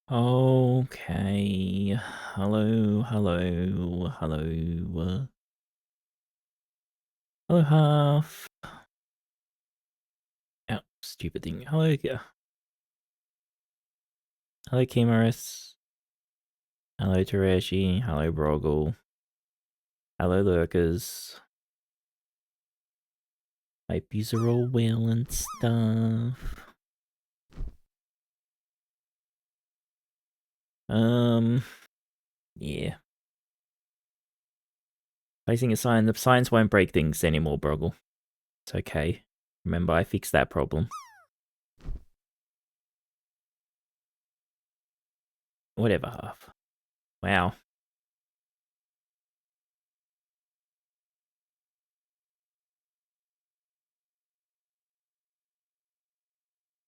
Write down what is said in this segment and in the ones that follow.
Okay. Hello. Hello, Half. Oh, stupid thing. Hello, hello, Humorous. Hello, Tereshi. Hello, Broggle. Hello, Lurkers. Hope yous are all well and stuff. Yeah. Placing a sign. The signs won't break things anymore, Broggle. It's okay. Remember, I fixed that problem. Whatever, Half. Wow.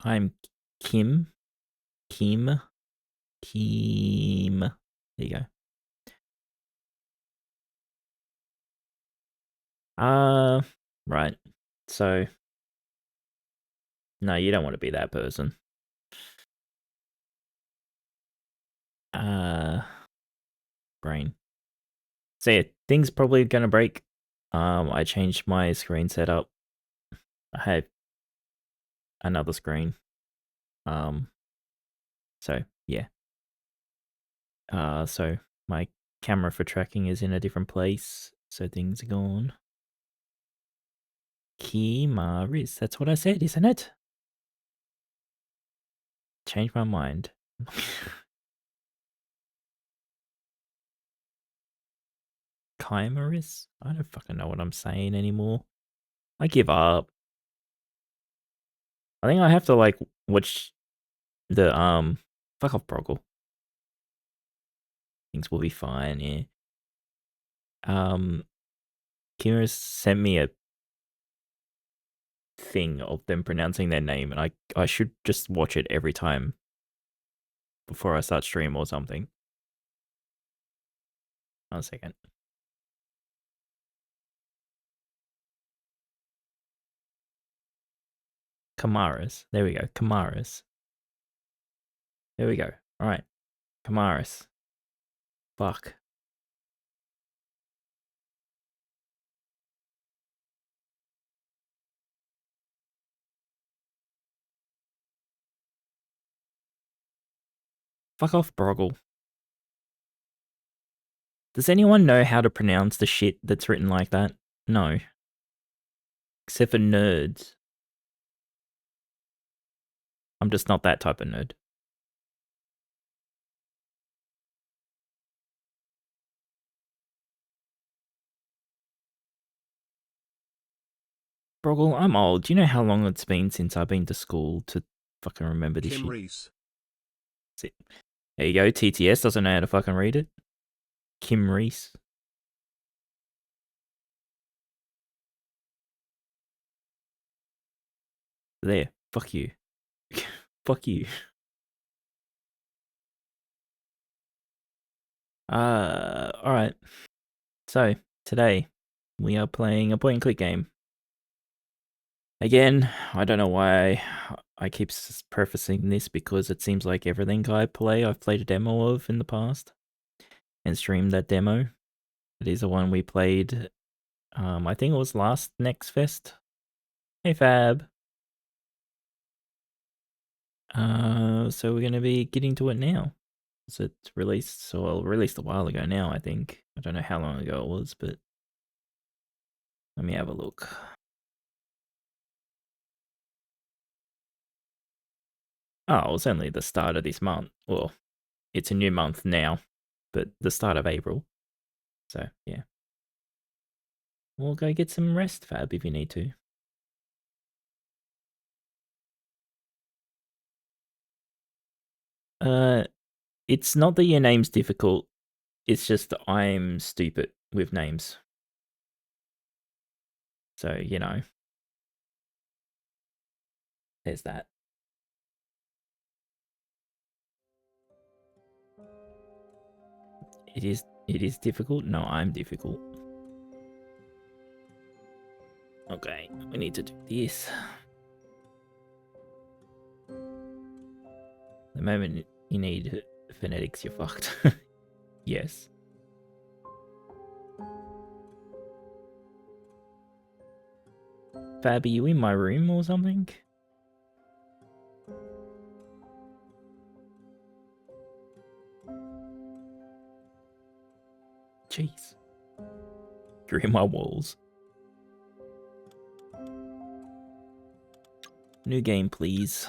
I'm Kim. Kim. There you go. Right. So, no, you don't want to be that person. Brain. So yeah, things probably gonna break. I changed my screen setup. I had another screen. So yeah. So my camera for tracking is in a different place. So things are gone. Kimaris. That's what I said, isn't it? Changed my mind. Chimeris? I don't fucking know what I'm saying anymore. I give up. I think I have to like watch the fuck off Broggle. Things will be fine, yeah. Kira sent me a thing of them pronouncing their name, and I should just watch it every time before I start stream or something. 1 second. Kamaris. There we go. Kamaris. There we go. Alright. Kamaris. Fuck. Fuck off, Broggle. Does anyone know how to pronounce the shit that's written like that? No. Except for nerds. I'm just not that type of nerd. Broggle, I'm old. Do you know how long it's been since I've been to school to fucking remember this shit? Reese. There you go. TTS doesn't know how to fucking read it. Kim Reese. There. Fuck you. Fuck you. Alright. So, today, we are playing a point and click game. Again, I don't know why I keep prefacing this because it seems like everything I play, I've played a demo of in the past and streamed that demo. It is the one we played, I think it was last Next Fest. Hey Fab. So we're gonna be getting to it now. So it's released, so released a while ago now, I think. I don't know how long ago it was, but let me have a look. Oh, it's only the start of this month. Well, it's a new month now, but the start of April. So, yeah. We'll go get some rest, Fab, if you need to. It's not that your name's difficult. It's just that I'm stupid with names. So, you know. There's that. It is difficult? No, I'm difficult. Okay, we need to do this. The moment you need Phonetics, you're fucked. Yes. Fab, are you in my room or something? Jeez. You're in my walls. New game, please.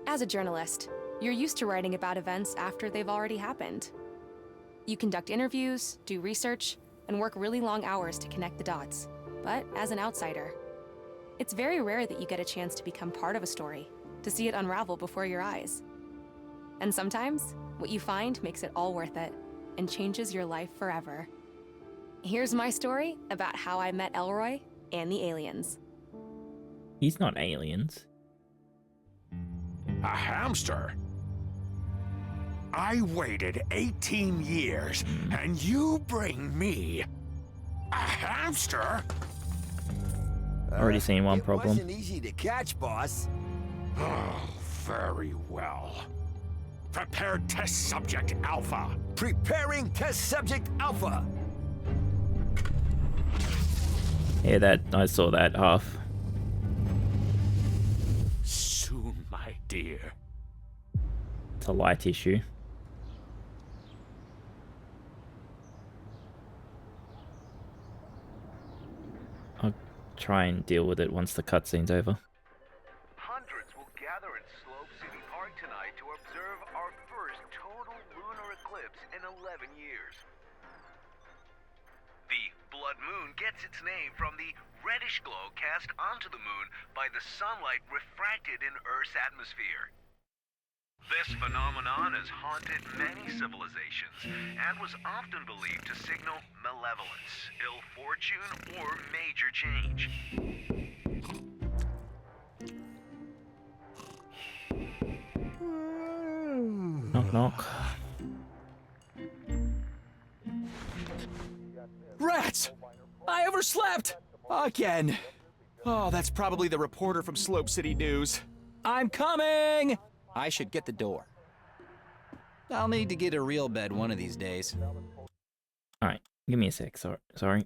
As a journalist, you're used to writing about events after they've already happened. You conduct interviews, do research, and work really long hours to connect the dots. But as an outsider, it's very rare that you get a chance to become part of a story, to see it unravel before your eyes. And sometimes, what you find makes it all worth it and changes your life forever. Here's my story about how I met Elroy and the aliens. He's not aliens. A hamster? I waited 18 years, and you bring me a hamster? Already seen one It problem. wasn't easy to catch, boss. Oh, very well. Prepare test subject Alpha. Preparing test subject Alpha. Yeah, I saw that half. Soon, my dear. It's a light issue. I'll try and deal with it once the cutscene's over. Hundreds will gather in Slope City Park tonight to observe our first total lunar eclipse in 11 years. The blood moon gets its name from the reddish glow cast onto the moon by the sunlight refracted in Earth's atmosphere. This phenomenon has haunted many civilizations and was often believed to signal malevolence, ill fortune, or major change. Knock knock. Rats! I overslept! Again. Oh, that's probably the reporter from Slope City News. I'm coming! I should get the door. I'll need to get a real bed one of these days. Alright, give me a sec. Sorry.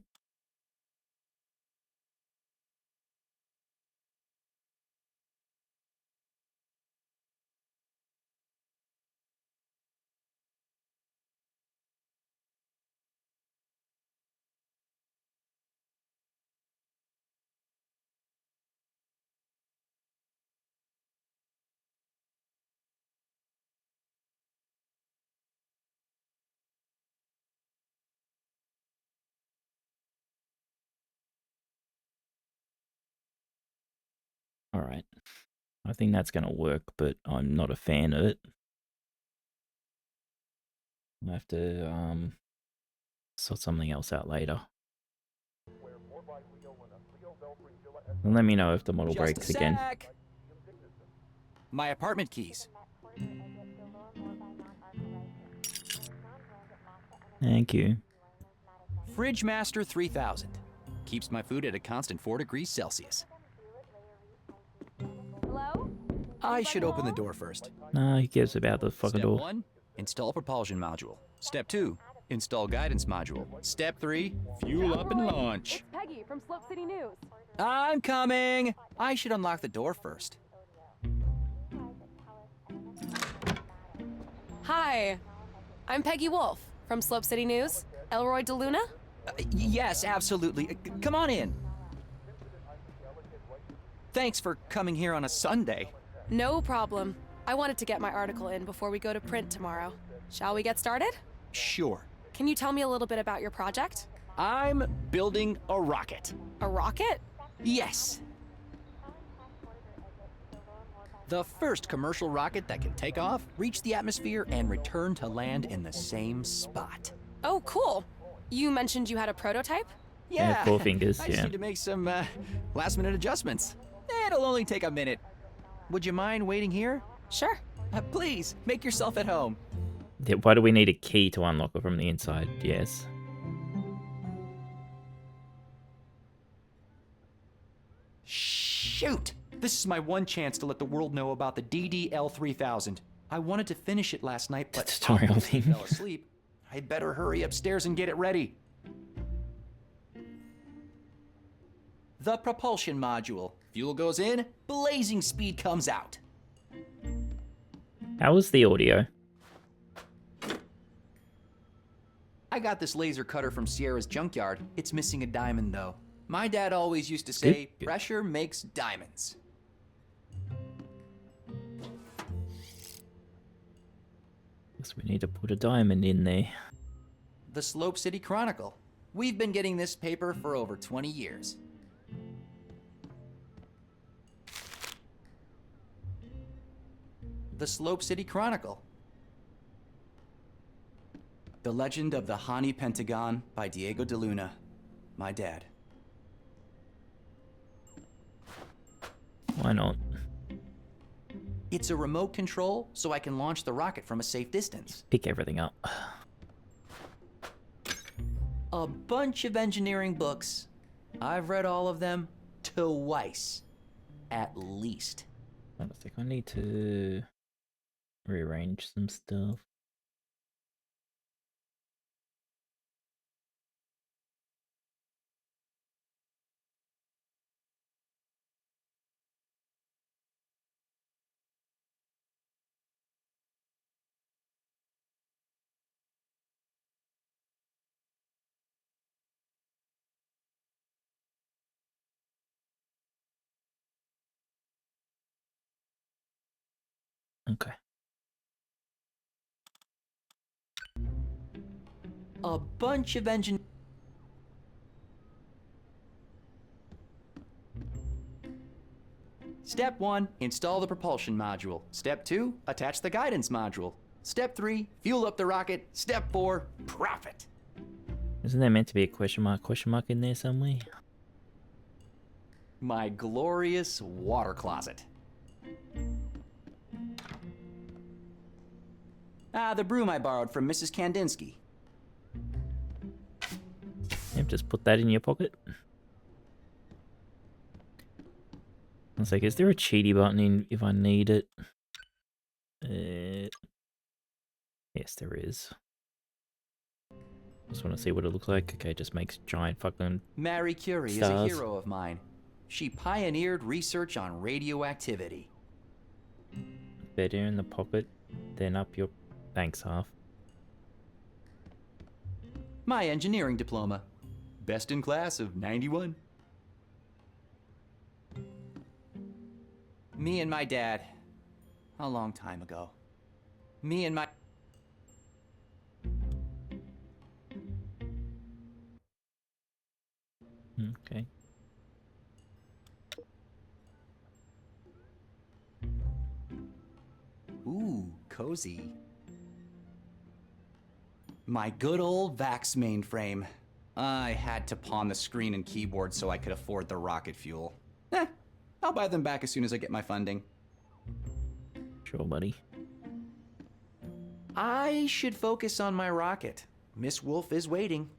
Alright. I think that's gonna work, but I'm not a fan of it. I'll have to sort something else out later. And let me know if the model Just breaks a again. sec. My apartment keys. Thank you. Fridge Master 3000. Keeps my food at a constant 4 degrees Celsius. Hello? I should open the door first. Nah, who cares about the fucking Step door? 1, install propulsion module. Step 2, install guidance module. Step 3, fuel up and launch. It's Peggy from Slope City News. I'm coming! I should unlock the door first. Hi, I'm Peggy Wolf from Slope City News. Elroy DeLuna? Yes, absolutely. Come on in. Thanks for coming here on a Sunday. No problem. I wanted to get my article in before we go to print tomorrow. Shall we get started? Sure. Can you tell me a little bit about your project? I'm building a rocket. A rocket? Yes. The first commercial rocket that can take off, reach the atmosphere, and return to land in the same spot. Oh, cool. You mentioned you had a prototype? Yeah, 4 fingers, I just yeah. need to make some last-minute adjustments. It'll only take a minute. Would you mind waiting here? Sure. Please, make yourself at home. Yeah, why do we need a key to unlock it from the inside? Yes. Shh. Shoot! This is my one chance to let the world know about the DDL-3000. I wanted to finish it last night, but Tutorial thing. fell asleep. I'd better hurry upstairs and get it ready. The propulsion module. Fuel goes in, blazing speed comes out. How was the audio? I got this laser cutter from Sierra's junkyard. It's missing a diamond, though. My dad always used to say, Good. pressure makes diamonds. Guess we need to put a diamond in there. The Slope City Chronicle. We've been getting this paper for over 20 years. The Slope City Chronicle. The Legend of the Hani Pentagon by Diego de Luna. My dad. Why not? It's a remote control, so I can launch the rocket from a safe distance. Pick everything up. A bunch of engineering books. I've read all of them twice, at least. Hold on a sec, I need to rearrange some stuff. Okay. A bunch of Step 1, install the propulsion module. Step 2, attach the guidance module. Step 3, fuel up the rocket. Step 4, profit. Isn't there meant to be a question mark in there somewhere? My glorious water closet. The broom I borrowed from Mrs. Kandinsky. Yep, just put that in your pocket. I was like, is there a cheaty button in if I need it? Yes, there is. Just want to see what it looks like. Okay, just makes giant fucking Marie Curie is a stars. hero of mine. She pioneered research on radioactivity. better in the pocket, then up your thanks half. My engineering diploma. Best in class of 91. Me and my dad. A long time ago. Me and my... Okay. Ooh, cozy. My good old Vax mainframe. I had to pawn the screen and keyboard so I could afford the rocket fuel. I'll buy them back as soon as I get my funding. Sure, buddy. I should focus on my rocket. Miss Wolf is waiting.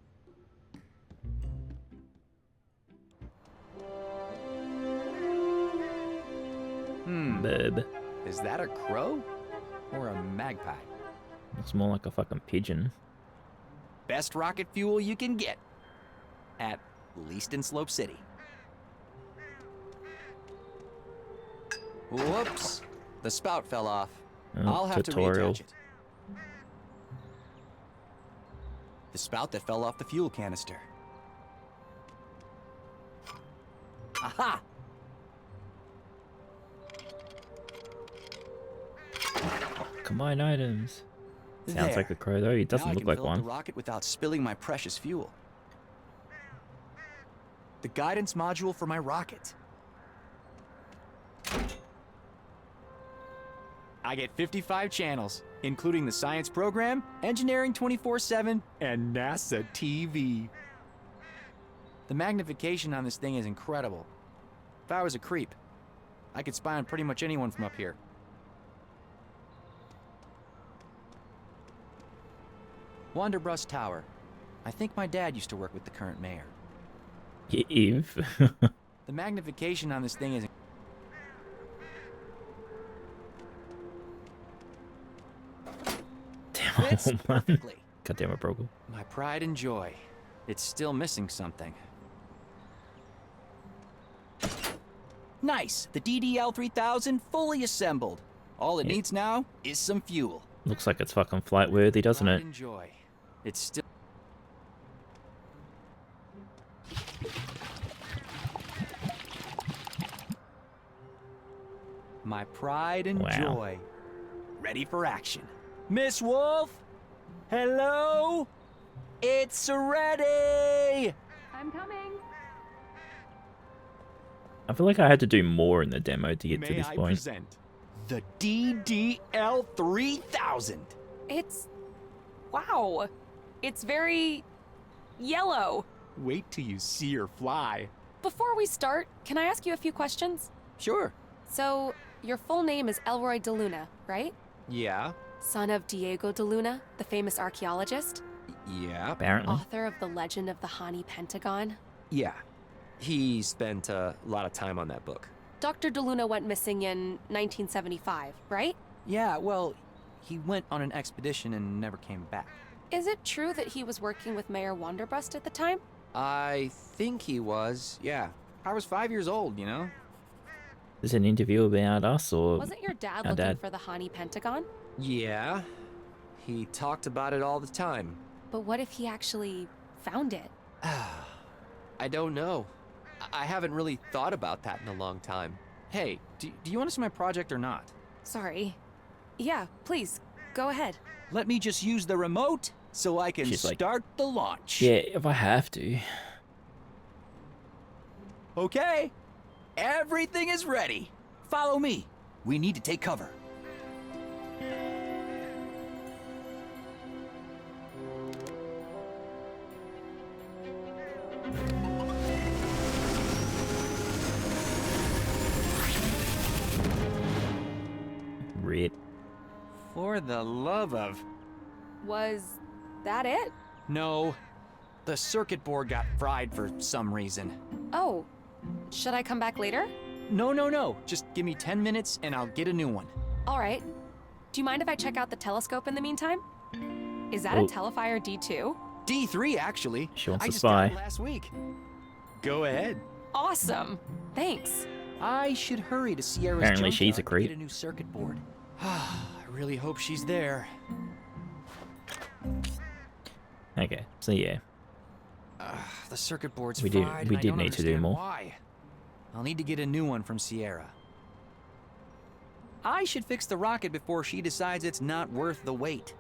Burb. Is that a crow? Or a magpie? Looks more like a fucking pigeon. Best rocket fuel you can get. At least in Slope City. Whoops. The spout fell off. Oh, I'll have tutorial. to reattach it. The spout that fell off the fuel canister. Aha! Combine items. Sounds There. like a crow though. He doesn't Now I look can like fill up one. the rocket without spilling my precious fuel. The guidance module for my rocket. I get 55 channels, including the science program, engineering 24/7, and NASA TV. The magnification on this thing is incredible. If I was a creep, I could spy on pretty much anyone from up here. Wanderbrush Tower. I think my dad used to work with the current mayor. If. The magnification on this thing is... fits Oh, man. perfectly. Goddamn it, Preroll. My pride and joy. It's still missing something. Nice! The DDL-3000 fully assembled. All it needs now is some fuel. Looks like it's fucking flight worthy, doesn't Pride it? and joy. It's still... My pride and Wow. joy. Ready for action. Miss Wolf? Hello? It's ready! I'm coming. I feel like I had to do more in the demo to get to May this I point. present the DDL-3000. It's. Wow. It's very. yellow. Wait till you see her fly. Before we start, can I ask you a few questions? Sure. So, your full name is Elroy de Luna, right? Yeah. Son of Diego de Luna, the famous archaeologist? Yeah. Apparently. Author of the legend of the Hani Pentagon? Yeah. He spent a lot of time on that book. Dr. de Luna went missing in 1975, right? Yeah, well, he went on an expedition and never came back. Is it true that he was working with Mayor Wanderbrust at the time? I think he was, yeah. I was 5 years old, you know? Is it an interview about us or Wasn't your dad our looking dad? for the Hani Pentagon? Yeah. He talked about it all the time. But what if he actually found it? I don't know. I haven't really thought about that in a long time. Hey, do you want to see my project or not? Sorry. Yeah, please, go ahead. Let me just use the remote so I can She's like, start the launch. Yeah, if I have to. Okay, everything is ready. Follow me. We need to take cover. Red. For the love of... Was that it? No, the circuit board got fried for some reason. Oh, should I come back later? No. Just give me 10 minutes and I'll get a new one. All right. Do you mind if I check out the telescope in the meantime? Is that Oh. a Telephire D2? D3, actually. She wants I to just spy. got it last week. Go ahead. Awesome. Thanks. I should hurry to Sierra's Apparently she's a junkyard to creep. get a new circuit board. I really hope she's there. Okay, so yeah. The circuit board's We did- fried, we and I did don't need to do understand more. Why? I'll need to get a new one from Sierra. I should fix the rocket before she decides it's not worth the wait.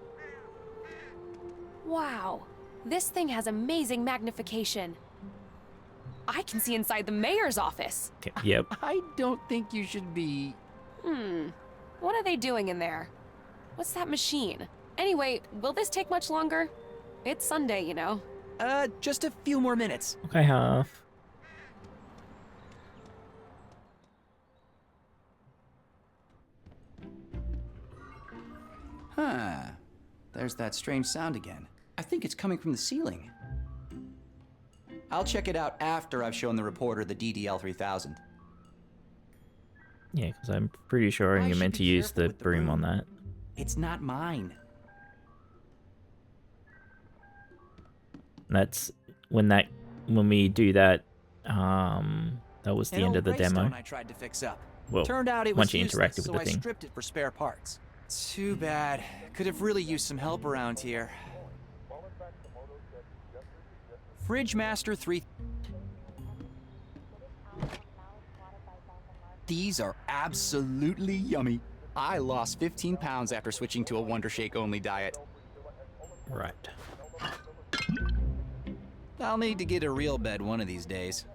Wow. This thing has amazing magnification. I can see inside the mayor's office. Okay, yep. I don't think you should be... What are they doing in there? What's that machine? Anyway, will this take much longer? It's Sunday, you know. Just a few more minutes. Okay, half. Huh. There's that strange sound again. I think it's coming from the ceiling. I'll check it out after I've shown the reporter the DDL-3000. Yeah, because I'm pretty sure I you're should meant to be use careful the with the broom on broom. that. It's not mine. That's when we do that. That was the An end old of the greystone demo. I tried to fix up. Well, Turned out it was once you useless, interacted with so the I thing. stripped it for spare parts. Too bad. Could have really used some help around here. Fridge Master 3. These are absolutely yummy. I lost 15 pounds after switching to a Wonder Shake only diet. Right. I'll need to get a real bed one of these days.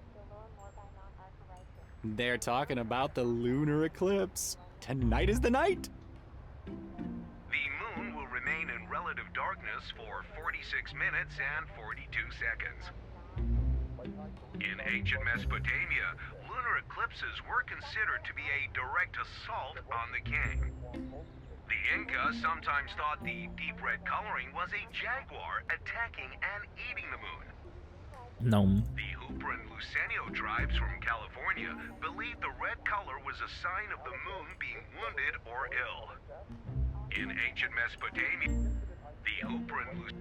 They're talking about the lunar eclipse. Tonight is the night. The moon will remain in relative darkness for 46 minutes and 42 seconds. In ancient Mesopotamia, lunar eclipses were considered to be a direct assault on the king. The Inca sometimes thought the deep red coloring was a jaguar attacking and eating the moon. Gnome. The Hooper and Lucenio tribes from California believed the red color was a sign of the moon being wounded or ill. In ancient Mesopotamia, The Hooper and Lucy.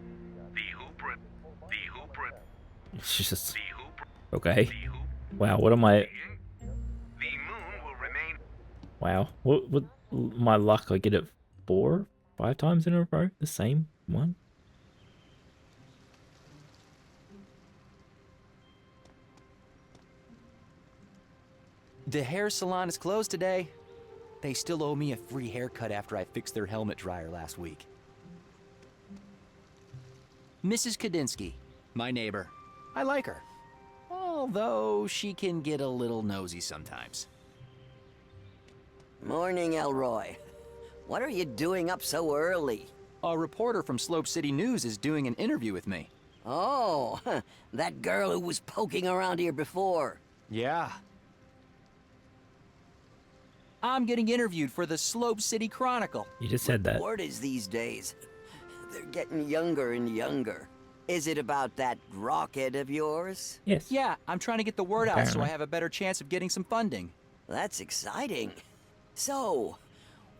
The Hooper. The Hooper. It's just The Hooper. okay. The Hooper. Wow, what am I? The moon will remain. Wow, what my luck? I get it 4, 5 times in a row. The same one. The hair salon is closed today. They still owe me a free haircut after I fixed their helmet dryer last week. Mrs. Kadinsky, my neighbor. I like her. Although she can get a little nosy sometimes. Morning, Elroy. What are you doing up so early? A reporter from Slope City News is doing an interview with me. Oh, that girl who was poking around here before. Yeah. I'm getting interviewed for the Slope City Chronicle. You just said that. Word is these days, they're getting younger and younger. Is it about that rocket of yours? Yes. Yeah, I'm trying to get the word out so Apparently. I have a better chance of getting some funding. That's exciting. So,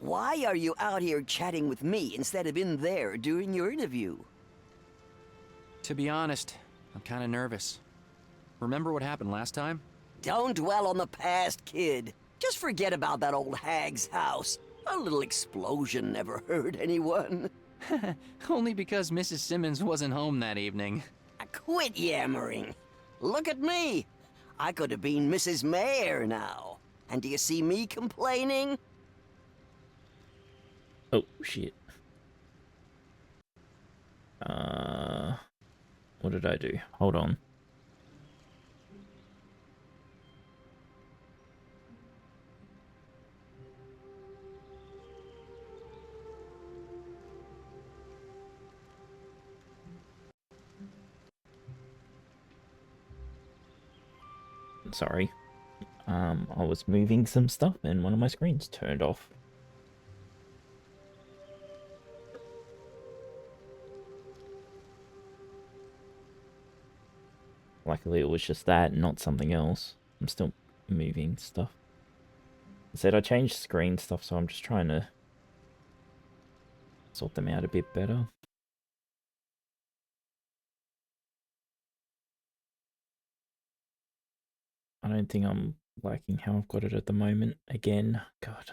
why are you out here chatting with me instead of in there doing your interview? To be honest, I'm kind of nervous. Remember what happened last time? Don't dwell on the past, kid. Just forget about that old hag's house. A little explosion never hurt anyone. Only because Mrs. Simmons wasn't home that evening. Quit yammering. Look at me. I could have been Mrs. Mayor now. And do you see me complaining? Oh shit. What did I do? Hold on. Sorry. I was moving some stuff and one of my screens turned off. Luckily it was just that, not something else. I'm still moving stuff. I said I changed screen stuff, so I'm just trying to sort them out a bit better. I don't think I'm liking how I've got it at the moment. Again, God,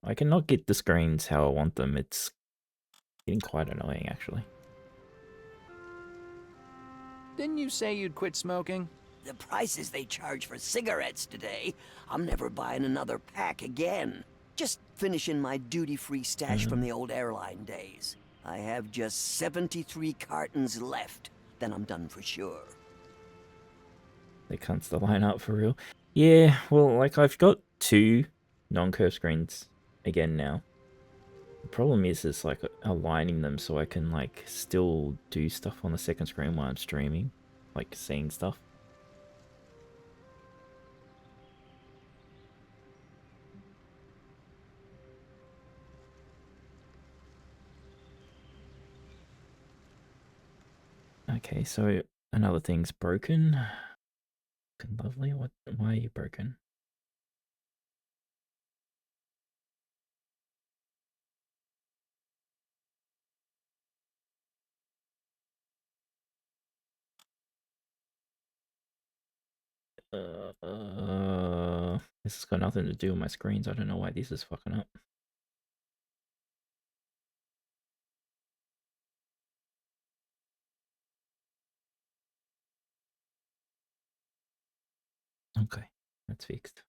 I cannot get the screens how I want them. It's getting quite annoying, actually. Didn't you say you'd quit smoking? The prices they charge for cigarettes today, I'm never buying another pack again. Just finishing my duty-free stash from the old airline days. I have just 73 cartons left. Then I'm done for sure. They can't still line up for real. Yeah, well, like I've got 2 non-curve screens again now. The problem is like aligning them so I can like still do stuff on the second screen while I'm streaming, like seeing stuff. Okay, so another thing's broken. Fucking lovely. What? Why are you broken? This has got nothing to do with my screens. I don't know why this is fucking up. Okay, that's fixed.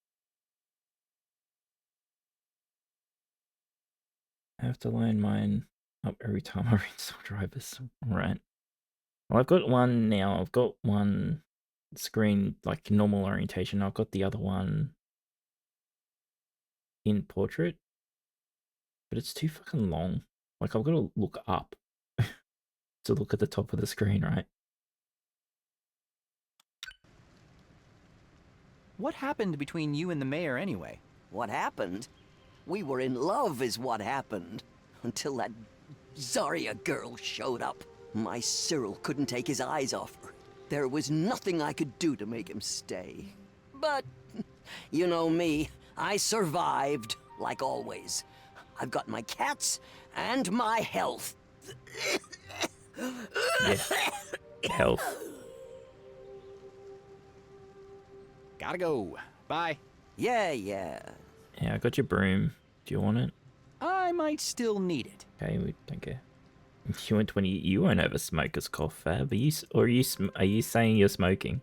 I have to line mine up every time I reinstall drivers. Right. Well, I've got one now. I've got one screen like normal orientation. I've got the other one in portrait, but it's too fucking long. Like I've got to look up to look at the top of the screen, right? What happened between you and the mayor anyway? What happened? We were in love is what happened. Until that Zarya girl showed up. My Cyril couldn't take his eyes off her. There was nothing I could do to make him stay. But, you know me, I survived, like always. I've got my cats and my health. Yeah. Health. Gotta go. Bye. Yeah, yeah. Yeah, I got your broom. Do you want it? I might still need it. Okay, we don't care. You went 20. You won't have a smoker's cough, Fab. Are you saying you're smoking?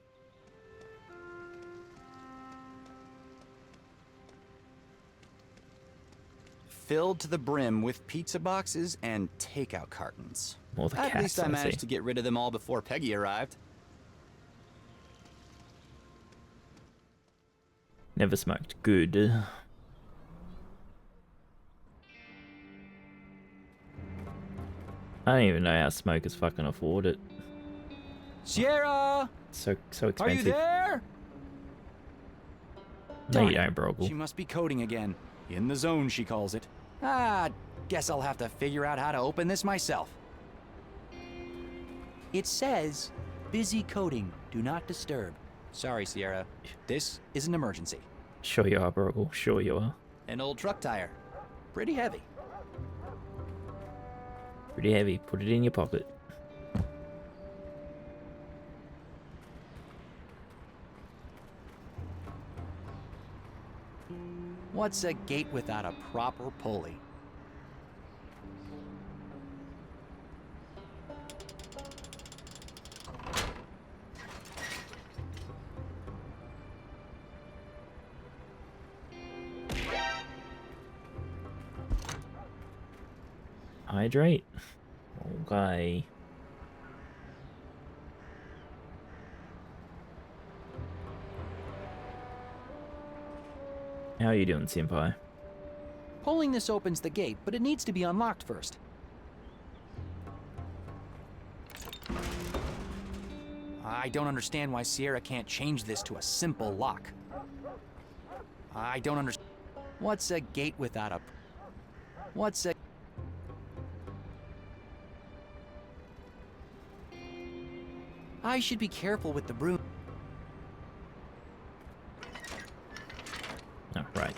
Filled to the brim with pizza boxes and takeout cartons. Well, the At least cats, I I managed see. to get rid of them all before Peggy arrived. Never smoked. Good. I don't even know how smokers fucking afford it. Sierra! So Are expensive. you there? No, you Darn don't, it. She Broggle. must be coding again. In the zone, she calls it. Guess I'll have to figure out how to open this myself. It says, busy coding, do not disturb. Sorry, Sierra. This is an emergency. Sure you are, Broggle. Sure you are. An old truck tire. Pretty heavy. Pretty heavy. Put it in your pocket. What's a gate without a proper pulley? Hydrate. Okay. How are you doing, Senpai? Pulling this opens the gate, but it needs to be unlocked first. I don't understand why Sierra can't change this to a simple lock. I don't understand. What's a gate without a... What's a... I should be careful with the broom. Oh, right.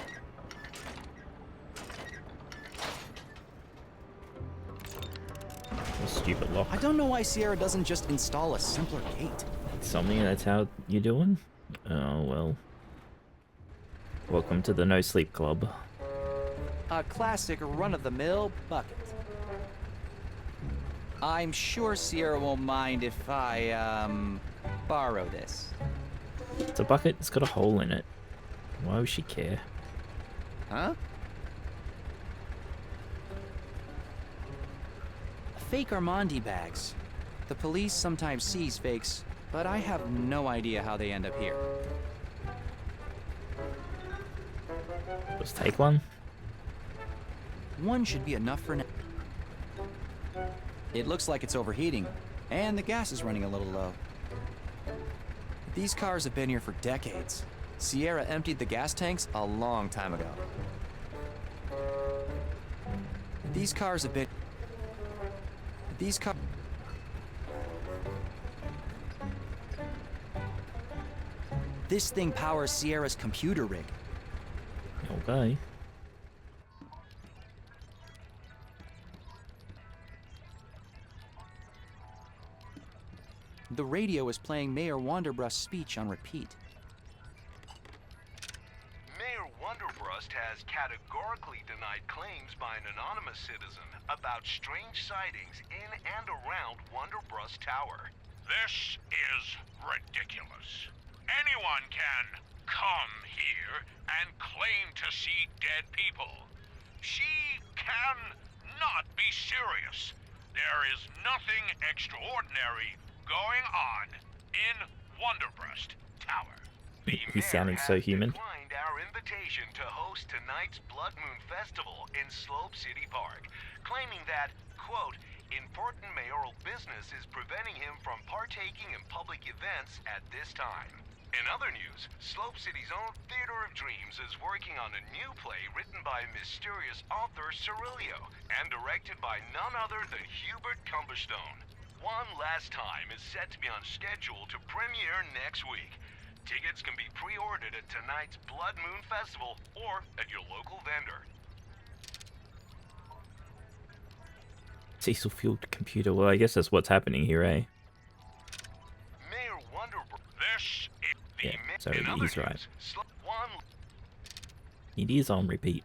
A stupid lock. I don't know why Sierra doesn't just install a simpler gate. Something, that's how you're doing? Oh, well. Welcome to the No Sleep Club. A classic run-of-the-mill bucket. I'm sure Sierra won't mind if I, borrow this. It's a bucket, it's got a hole in it. Why would she care? Huh? Fake Armandi bags. The police sometimes seize fakes, but I have no idea how they end up here. Let's take one. One should be enough for now. It looks like it's overheating, and the gas is running a little low. These cars have been here for decades. Sierra emptied the gas tanks a long time ago. These cars have been... These cars... This thing powers Sierra's computer rig. Okay. The radio is playing Mayor Wanderbrust's speech on repeat. Mayor Wonderbrust has categorically denied claims by an anonymous citizen about strange sightings in and around Wonderbrust Tower. This is ridiculous. Anyone can come here and claim to see dead people. She can not be serious. There is nothing extraordinary going on in Wonderbrust Tower. He's sounding so human. Declined our invitation to host tonight's Blood Moon Festival in Slope City Park, claiming that, quote, important mayoral business is preventing him from partaking in public events at this time. In other news, Slope City's own Theater of Dreams is working on a new play written by mysterious author Cerilio and directed by none other than Hubert Cumberstone. One Last Time is set to be on schedule to premiere next week. Tickets can be pre-ordered at tonight's Blood Moon Festival or at your local vendor. Diesel-fueled computer. Well, I guess that's what's happening here, eh? Mayor Wonderbro. This is the Yeah, so he's right. one. It is on repeat.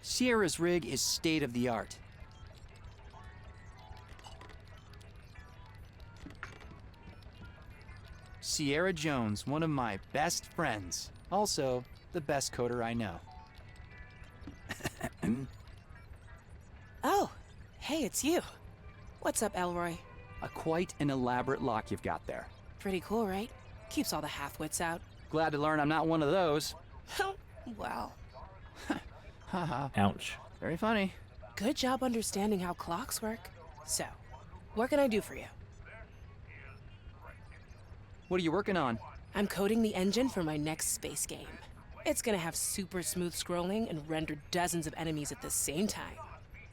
Sierra's rig is state of the art. Sierra Jones, one of my best friends. Also, the best coder I know. Oh, hey, it's you. What's up, Elroy? Quite an elaborate lock you've got there. Pretty cool, right? Keeps all the half-wits out. Glad to learn I'm not one of those. Wow. Haha. Ouch. Very funny. Good job understanding how clocks work. So, what can I do for you? What are you working on? I'm coding the engine for my next space game. It's gonna have super smooth scrolling and render dozens of enemies at the same time.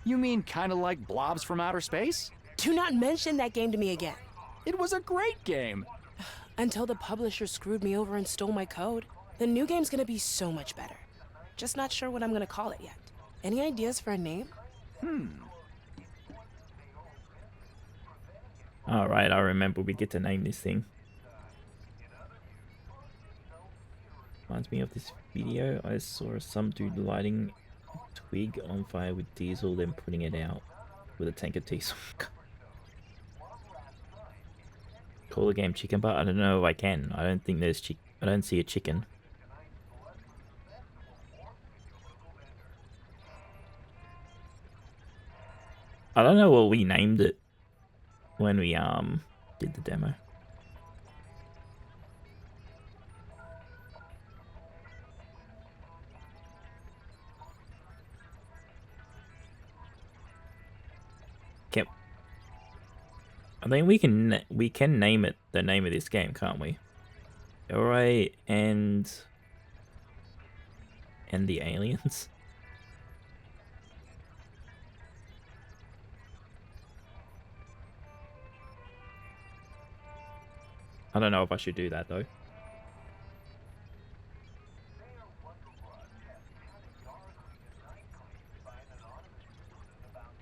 You mean kind of like Blobs from Outer Space? Do not mention that game to me again. It was a great game. Until the publisher screwed me over and stole my code. The new game's gonna be so much better. Just not sure what I'm gonna call it yet. Any ideas for a name? Alright, I remember we get to name this thing. Reminds me of this video. I saw some dude lighting a twig on fire with diesel, then putting it out with a tank of diesel. Call the game chicken butt? I don't know if I can. I don't think there's I don't see a chicken. I don't know what we named it when we did the demo. Yep. I think we can name it the name of this game, can't we? Elroy and the aliens. I don't know if I should do that though.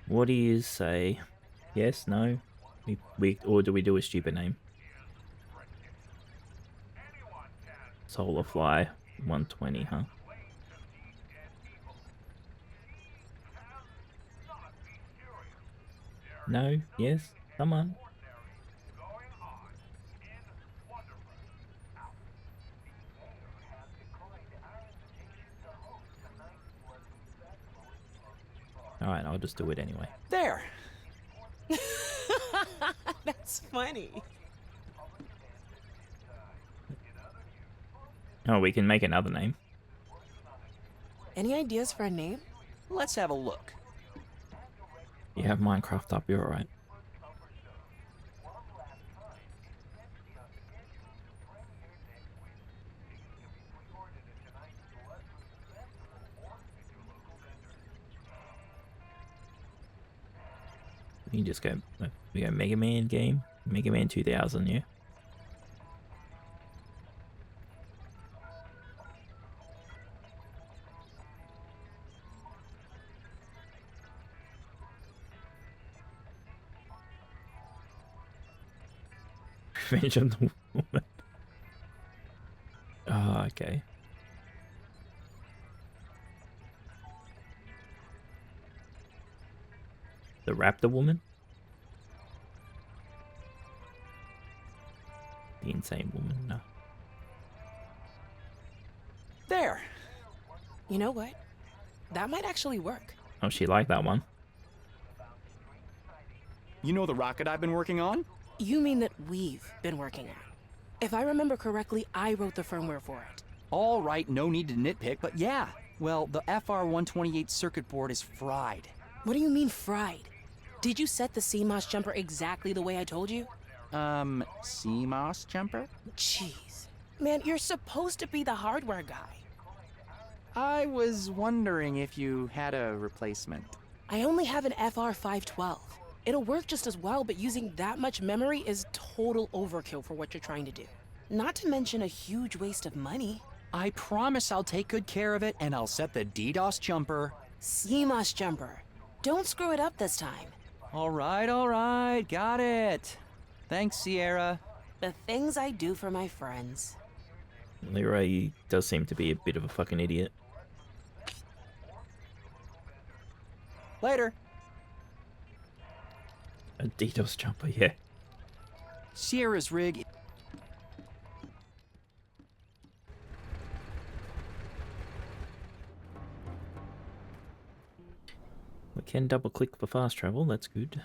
What do you say? Yes, no? Or do we do a stupid name? Solarfly 120, huh? No? Yes? Come on. Alright, I'll just do it anyway. There. That's funny. Oh, we can make another name. Any ideas for a name? Let's have a look. You have Minecraft up, you're alright. You can just go, we go Mega Man game, Mega Man 2000, yeah. Revenge on the woman. Oh, okay. The raptor woman? The insane woman, no. There. You know what? That might actually work. Oh, she liked that one. You know the rocket I've been working on? You mean that we've been working on? If I remember correctly, I wrote the firmware for it. All right, no need to nitpick, but yeah. Well, the FR128 circuit board is fried. What do you mean fried? Did you set the CMOS jumper exactly the way I told you? CMOS jumper? Jeez. Man, you're supposed to be the hardware guy. I was wondering if you had a replacement. I only have an FR512. It'll work just as well, but using that much memory is total overkill for what you're trying to do. Not to mention a huge waste of money. I promise I'll take good care of it, and I'll set the DDoS jumper. CMOS jumper. Don't screw it up this time. All right, got it. Thanks, Sierra. The things I do for my friends. Leroy does seem to be a bit of a fucking idiot. Later. A DDoS jumper, yeah. Sierra's rig. We can double click for fast travel, that's good.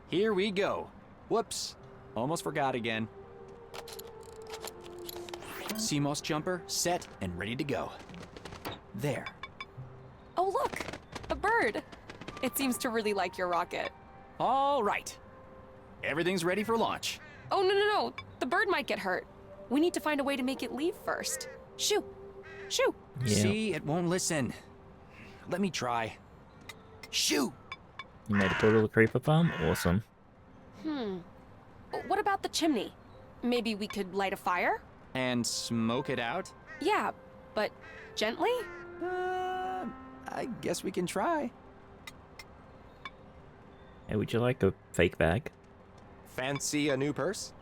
Here we go. Whoops. Almost forgot again. CMOS jumper set and ready to go. There. Oh, look! A bird! It seems to really like your rocket. All right. Everything's ready for launch. Oh, no. The bird might get hurt. We need to find a way to make it leave first. Shoo! Shoo! Yeah. See, it won't listen. Let me try. Shoo! You made a portal to creeper farm? Awesome. What about the chimney? Maybe we could light a fire? And smoke it out? Yeah, but gently? I guess we can try. Hey, would you like a fake bag? Fancy a new purse?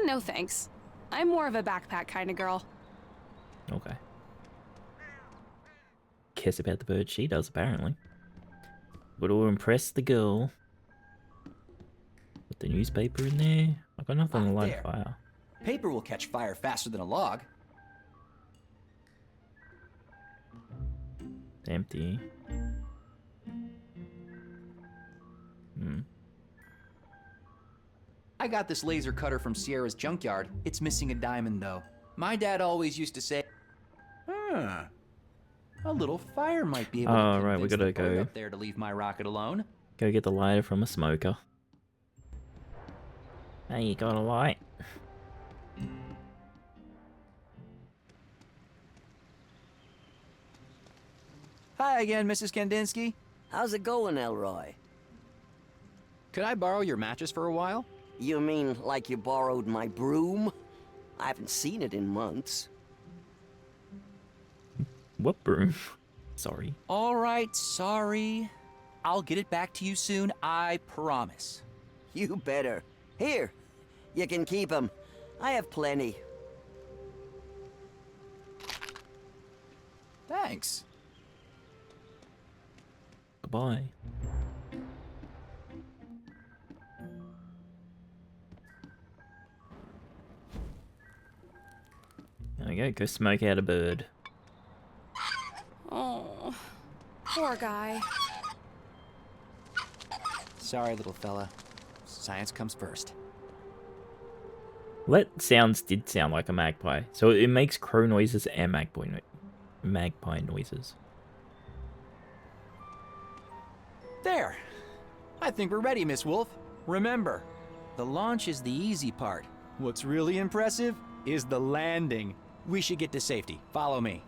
No thanks. I'm more of a backpack kind of girl. Okay. Guess about the bird she does, apparently. But to impress the girl. Put the newspaper in there. I've got nothing to light a fire. Paper will catch fire faster than a log. It's empty. I got this laser cutter from Sierra's junkyard. It's missing a diamond, though. My dad always used to say, a little fire might be able to Oh, right, we convince gotta the bird go. up there to leave my rocket alone. Go get the lighter from a smoker. Hey, you got a light? Hi again, Mrs. Kandinsky. How's it going, Elroy? Could I borrow your matches for a while? You mean like you borrowed my broom? I haven't seen it in months. What broom? Sorry. All right, sorry. I'll get it back to you soon, I promise. You better. Here, you can keep 'em. I have plenty. Thanks. Goodbye. There we go smoke out a bird. Oh, poor guy. Sorry, little fella. Science comes first. That sounds did sound like a magpie. So it makes crow noises and magpie noises. There. I think we're ready, Miss Wolf. Remember, the launch is the easy part. What's really impressive is the landing. We should get to safety. Follow me.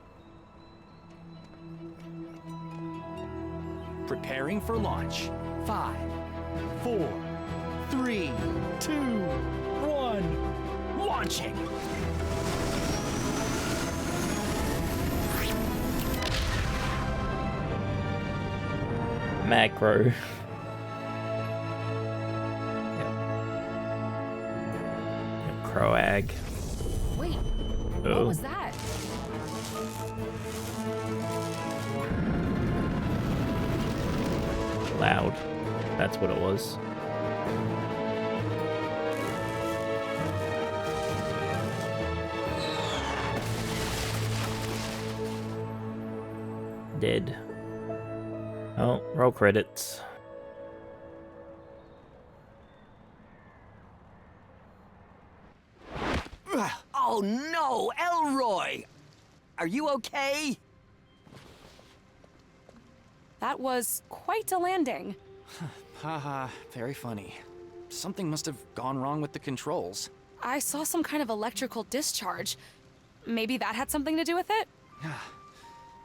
Preparing for launch. 5, 4, 3, 2, 1. Launching! Macro. Yep. Croag. Wait, Oh. what was that? Loud. That's what it was. Dead. Oh, roll credits. Oh no, Elroy! Are you okay? That was quite a landing. Haha, very funny. Something must have gone wrong with the controls. I saw some kind of electrical discharge. Maybe that had something to do with it?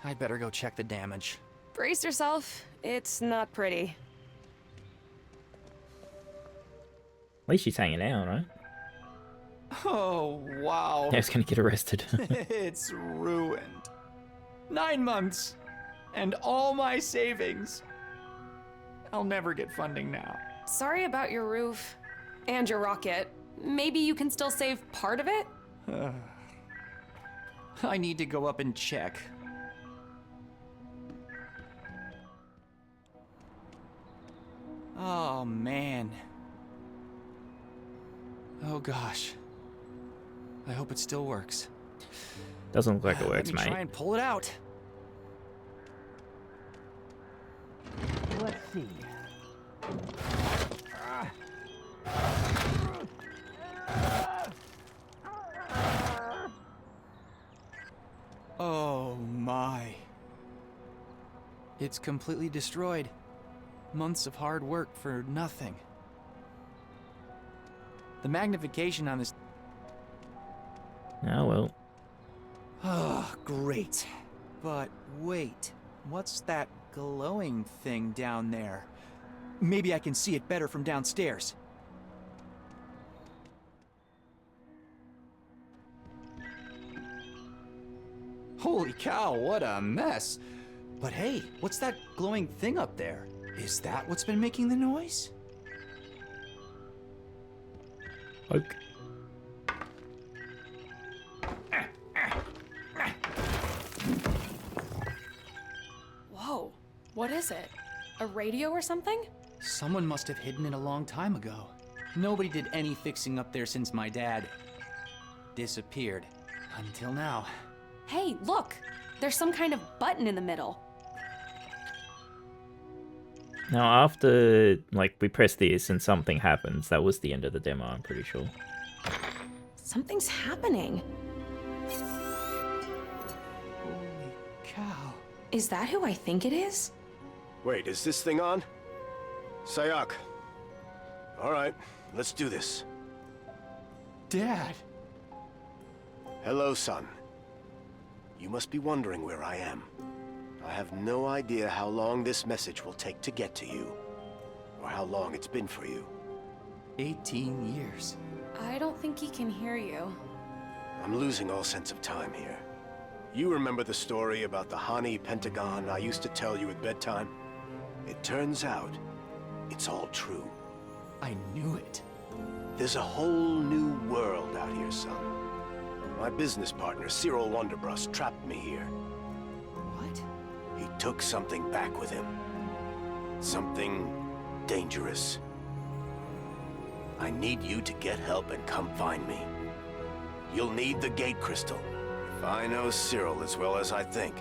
I'd better go check the damage. Brace yourself. It's not pretty. At least she's hanging out, right? Oh, wow. Yeah, he's gonna get arrested. It's ruined. 9 months. And all my savings. I'll never get funding now. Sorry about your roof. And your rocket. Maybe you can still save part of it? I need to go up and check. Oh, man. Oh, gosh. I hope it still works. Doesn't look like it works, Let me mate. try and pull it out. Let's see. Oh my. It's completely destroyed. Months of hard work for nothing. The magnification on this... Oh, well. Oh, great. But wait, what's that glowing thing down there? Maybe I can see it better from downstairs. Holy cow, what a mess. But hey, what's that glowing thing up there? Is that what's been making the noise? Oak. Whoa, what is it? A radio or something? Someone must have hidden it a long time ago. Nobody did any fixing up there since my dad disappeared. Until now. Hey, look! There's some kind of button in the middle. Now, after, like, we press this and something happens, that was the end of the demo, I'm pretty sure. Something's happening. Holy cow. Is that who I think it is? Wait, is this thing on? Sayak. Alright, let's do this. Dad! Hello, son. You must be wondering where I am. I have no idea how long this message will take to get to you, or how long it's been for you. 18 years. I don't think he can hear you. I'm losing all sense of time here. You remember the story about the Hani Pentagon I used to tell you at bedtime? It turns out, it's all true. I knew it. There's a whole new world out here, son. My business partner, Cyril Wonderbrust, trapped me here. What? He took something back with him. Something dangerous. I need you to get help and come find me. You'll need the gate crystal. If I know Cyril as well as I think,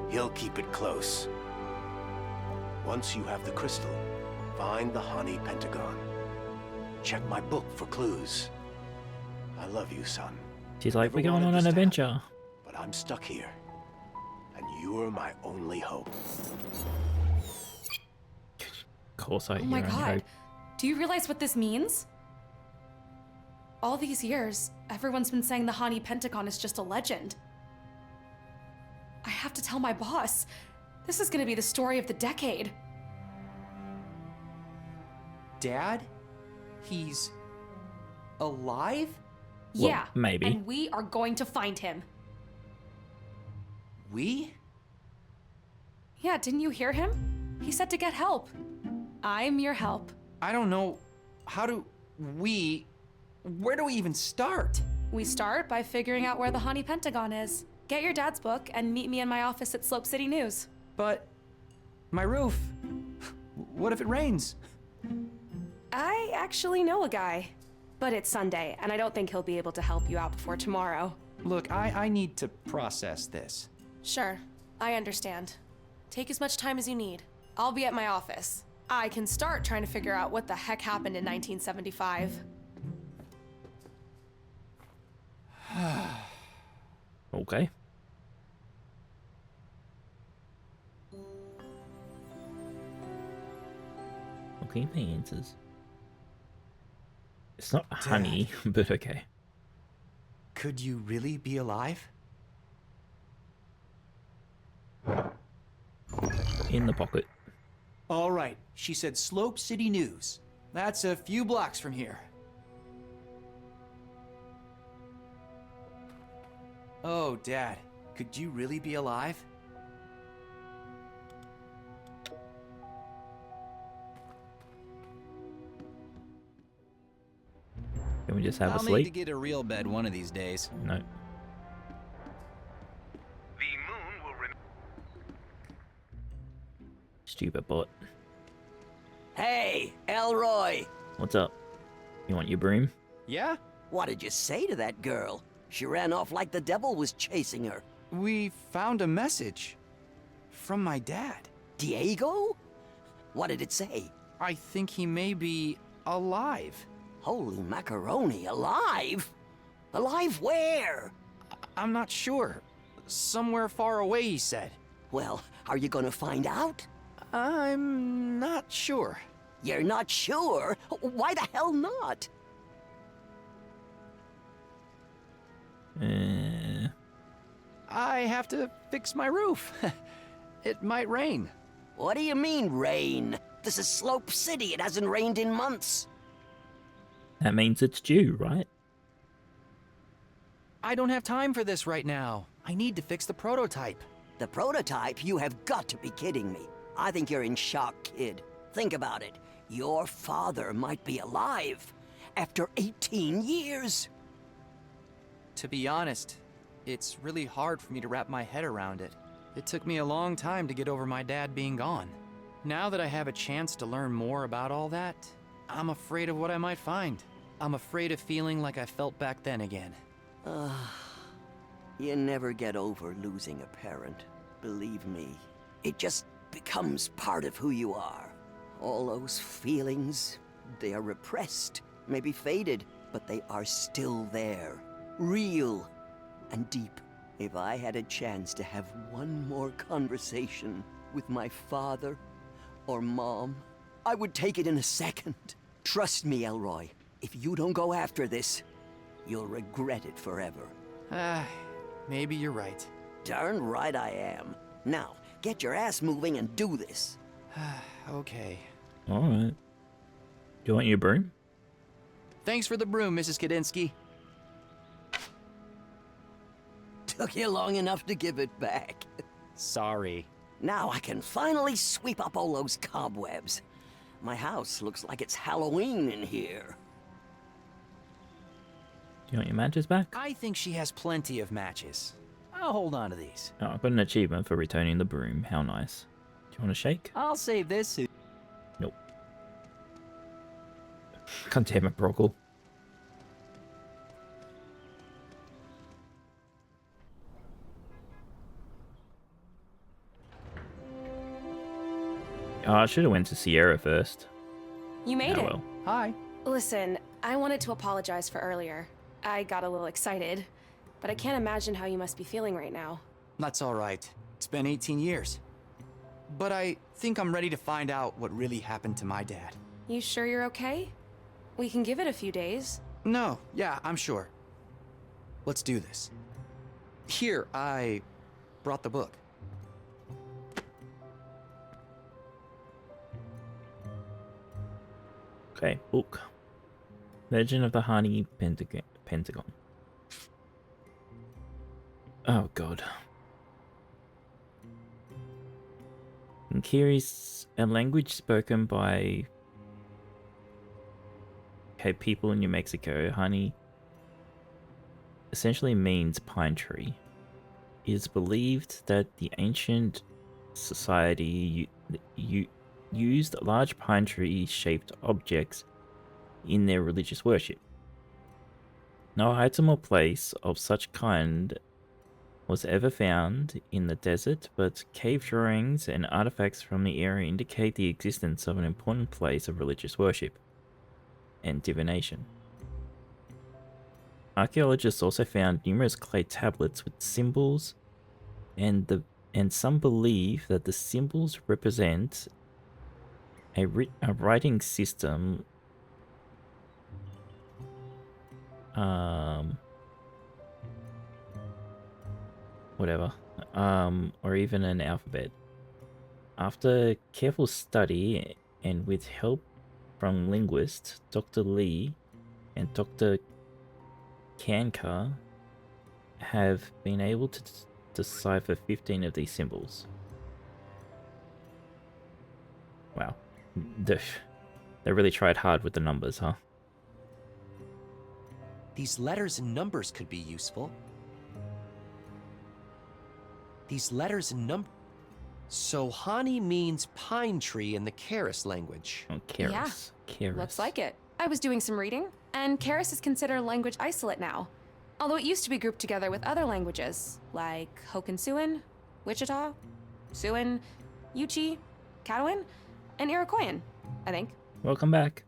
he'll keep it close. Once you have the crystal, find the Hani Pentagon. Check my book for clues. I love you, son. She's like, Never we're going wanted on this an to adventure. happen, but I'm stuck here. And you're my only hope. Of course, Oh my god. Do you realize what this means? All these years, everyone's been saying the Hani Pentagon is just a legend. I have to tell my boss. This is gonna be the story of the decade. Dad? He's alive? Well, Yeah, maybe. and we are going to find him. We? Yeah, didn't you hear him? He said to get help. I'm your help. I don't know. How do we... Where do we even start? We start by figuring out where the Hani Pentagon is. Get your dad's book and meet me in my office at Slope City News. But... my roof. What if it rains? I actually know a guy. But it's Sunday, and I don't think he'll be able to help you out before tomorrow. Look, I need to process this. Sure, I understand. Take as much time as you need. I'll be at my office. I can start trying to figure out what the heck happened in 1975. Okay. Okay, the answers. It's not honey, but okay. Could you really be alive? In the pocket. All right, she said Slope City News. That's a few blocks from here. Oh, Dad, could you really be alive? Can we just have a I'll need sleep? to get a real bed one of these days. No. The moon will remain. Stupid bot. Hey, Elroy! What's up? You want your broom? Yeah? What did you say to that girl? She ran off like the devil was chasing her. We found a message. From my dad. Diego? What did it say? I think he may be alive. Holy macaroni, alive? Alive where? I'm not sure. Somewhere far away, he said. Well, are you gonna find out? I'm not sure. You're not sure? Why the hell not? I have to fix my roof. It might rain. What do you mean, rain? This is Slope City. It hasn't rained in months. That means it's due, right? I don't have time for this right now. I need to fix the prototype. The prototype? You have got to be kidding me. I think you're in shock, kid. Think about it. Your father might be alive after 18 years. To be honest, it's really hard for me to wrap my head around it. It took me a long time to get over my dad being gone. Now that I have a chance to learn more about all that, I'm afraid of what I might find. I'm afraid of feeling like I felt back then again. You never get over losing a parent. Believe me. It just becomes part of who you are. All those feelings, they are repressed, maybe faded, but they are still there. Real and deep. If I had a chance to have one more conversation with my father or mom, I would take it in a second. Trust me, Elroy. If you don't go after this, you'll regret it forever. Maybe you're right. Darn right I am. Now, get your ass moving and do this. Okay. Alright. Do you want your broom? Thanks for the broom, Mrs. Kadinsky. Took you long enough to give it back. Sorry. Now I can finally sweep up all those cobwebs. My house looks like it's Halloween in here. Do you want your matches back? I think she has plenty of matches. I'll hold on to these. Oh, I've got an achievement for returning the broom. How nice. Do you want a shake? I'll save this. Nope. God damn it, Brockle. Oh, I should have went to Sierra first. You made it. Well. Hi. Listen, I wanted to apologize for earlier. I got a little excited, but I can't imagine how you must be feeling right now. That's all right. It's been 18 years. But I think I'm ready to find out what really happened to my dad. You sure you're okay? We can give it a few days. No, yeah, I'm sure. Let's do this. Here, I brought the book. Okay, book. Legend of the Honey Pentagon. Oh god. Nkiri's a language spoken by people in New Mexico. Honey essentially means pine tree. It is believed that the ancient society used large pine tree-shaped objects in their religious worship. No item or place of such kind was ever found in the desert, but cave drawings and artifacts from the area indicate the existence of an important place of religious worship and divination. Archaeologists also found numerous clay tablets with symbols, and some believe that the symbols represent a writing system or even an alphabet. After careful study and with help from linguists Dr. Lee and Dr. Kankar have been able to decipher 15 of these symbols. Wow. They really tried hard with the numbers, huh? These letters and numbers could be useful. These letters and numbers. So Hani means pine tree in the Keris language. Oh, Keris. Yeah, Keris. looks like it. I was doing some reading, and Keris is considered a language isolate now. Although it used to be grouped together with other languages, like Hokansuan, Wichita, Siouan, Yuchi, Cadouin, and Iroquoian, I think. Welcome back.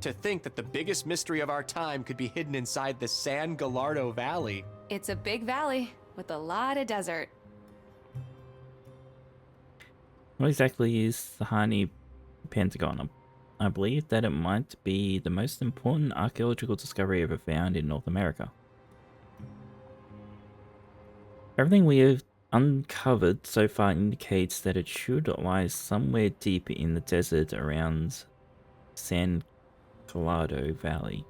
To think that the biggest mystery of our time could be hidden inside the San Gallardo Valley. It's a big valley with a lot of desert. What exactly is the Hani Pentagon? I believe that it might be the most important archaeological discovery ever found in North America. Everything we have uncovered so far indicates that it should lie somewhere deep in the desert around San Gallardo Valley.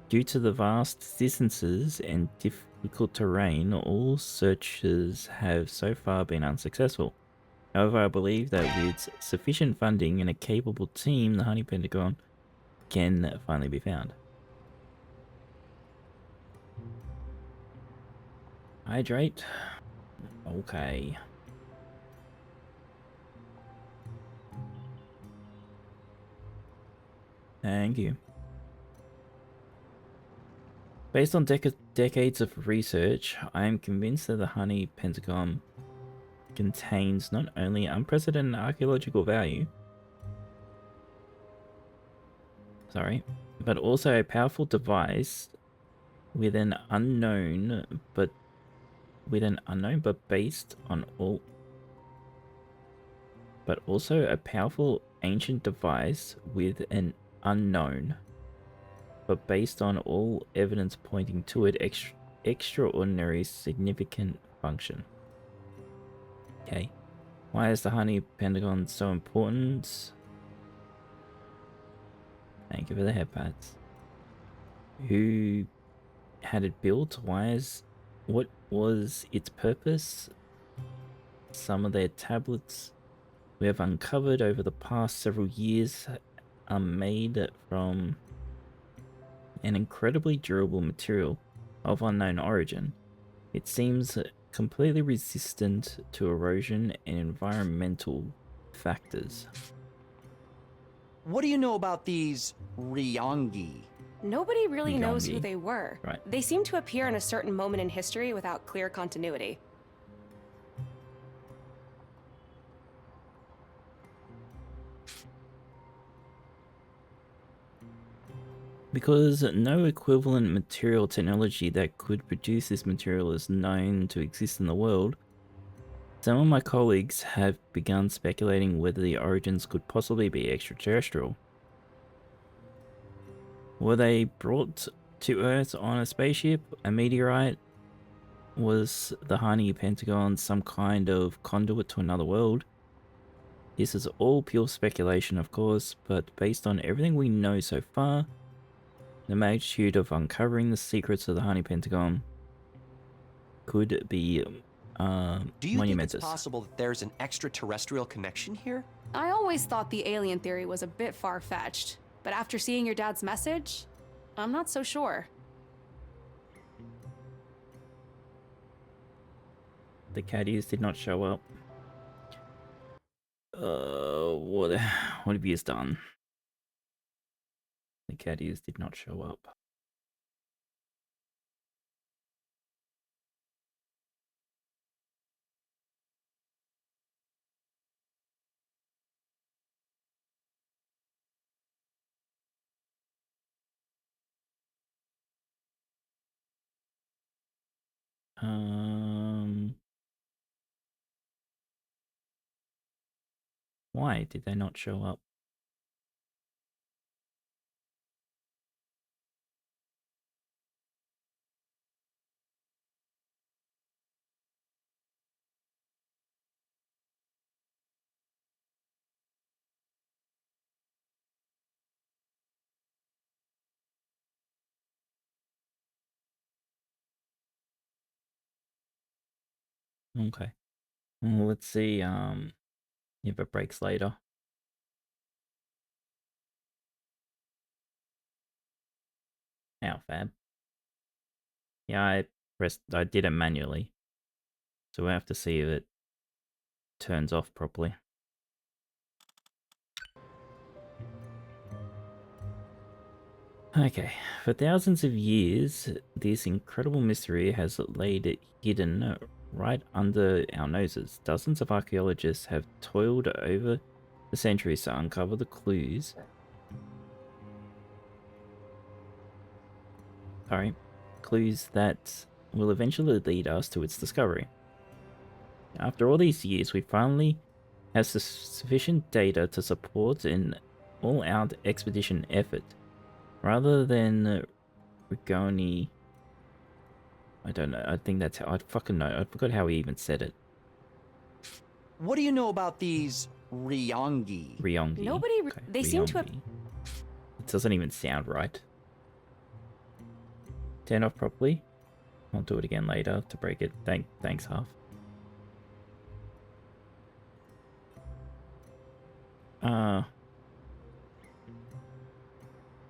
Due to the vast distances and difficult terrain, all searches have so far been unsuccessful. However, I believe that with sufficient funding and a capable team, the Honey Pentagon can finally be found. Hydrate. Okay. Thank you. Based on decades of research, I am convinced that the Honey Pentagon contains not only unprecedented archaeological value, but also a powerful device with an unknown but based on all, but also a powerful ancient device with an unknown but based on all evidence pointing to it extraordinary significant function. Okay, why is the Honey Pentagon so important? Thank you for the headpads. Who had it built? What was its purpose? Some of their tablets we have uncovered over the past several years are made from an incredibly durable material of unknown origin. It seems completely resistant to erosion and environmental factors. What do you know about these Ryongi? Nobody really knows who Ryongi. they were. Right. They seem to appear in a certain moment in history without clear continuity. Because no equivalent material technology that could produce this material is known to exist in the world, some of my colleagues have begun speculating whether the origins could possibly be extraterrestrial. Were they brought to Earth on a spaceship, a meteorite? Was the Honey Pentagon some kind of conduit to another world? This is all pure speculation, of course, but based on everything we know so far, the magnitude of uncovering the secrets of the Honey Pentagon could be Do you think it's monumentous. possible that there's an extraterrestrial connection here? I always thought the alien theory was a bit far-fetched, but after seeing your dad's message, I'm not so sure. The caddies did not show up. What have you done? The caddies did not show up. Why did they not show up? Okay. Well, let's see if it breaks later. Ow, fab. Yeah, I did it manually. So we'll have to see if it turns off properly. Okay, for thousands of years, this incredible mystery has laid hidden right under our noses. Dozens of archaeologists have toiled over the centuries to uncover the clues. Clues that will eventually lead us to its discovery. After all these years, we finally have sufficient data to support an all-out expedition effort. Rather than Rigoni... I don't know, I think that's how... I fucking know, I forgot how he even said it. What do you know about these Ryongi? Ryongi. Nobody... Okay, They seem to have... It doesn't even sound right. Turn off properly. I'll do it again later to break it. Thanks, Half. Are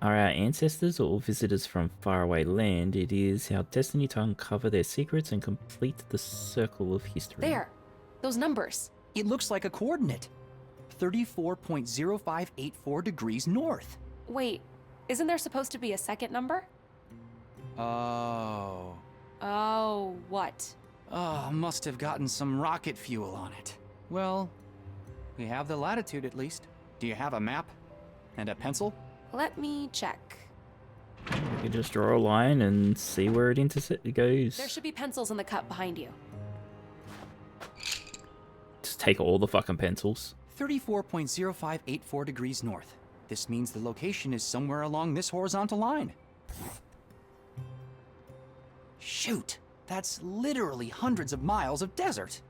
our ancestors or visitors from faraway land? It is our destiny to uncover their secrets and complete the circle of history. There! Those numbers. It looks like a coordinate. 34.0584 degrees north. Wait, isn't there supposed to be a second number? Oh. Oh, what? Oh, must have gotten some rocket fuel on it. Well, we have the latitude at least. Do you have a map? And a pencil? Let me check. You can just draw a line and see where it goes. There should be pencils in the cup behind you. Just take all the fucking pencils. 34.0584 degrees north. This means the location is somewhere along this horizontal line. Shoot, that's literally hundreds of miles of desert.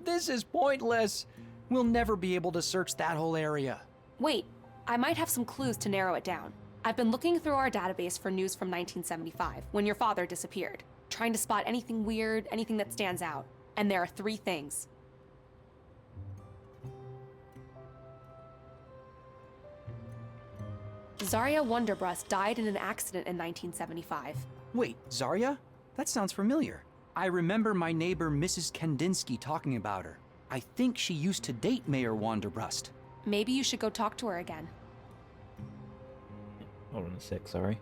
This is pointless. We'll never be able to search that whole area. Wait, I might have some clues to narrow it down. I've been looking through our database for news from 1975, when your father disappeared, trying to spot anything weird, anything that stands out. And there are 3 things. Zarya Wonderbrust died in an accident in 1975. Wait, Zarya? That sounds familiar. I remember my neighbor Mrs. Kandinsky talking about her. I think she used to date Mayor Wonderbrust. Maybe you should go talk to her again. Hold on a sec, sorry.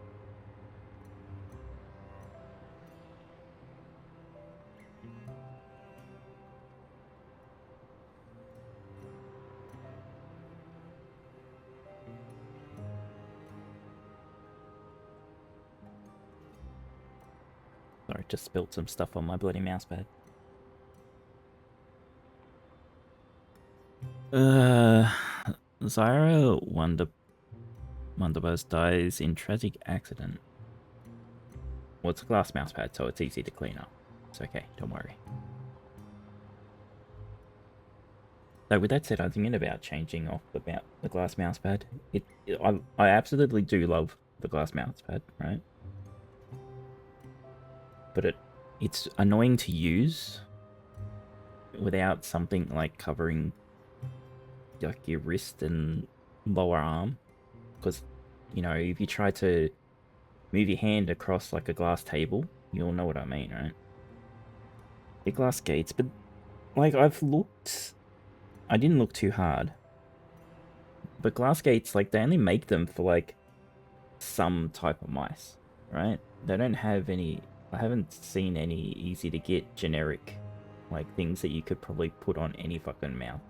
Sorry, just spilled some stuff on my bloody mousepad. Zyra Wonderburst dies in tragic accident. Well, it's a glass mousepad, so it's easy to clean up. It's okay, don't worry. So with that said, I'm thinking about changing off the glass mousepad. I absolutely do love the glass mousepad, right? But it's annoying to use without something like covering like your wrist and lower arm, because you know, if you try to move your hand across like a glass table, you'll know what I mean, right? The glass gates, but like I didn't look too hard, but glass gates, like they only make them for like some type of mice, right? They don't have any. I haven't seen any easy to get generic like things that you could probably put on any fucking mouth.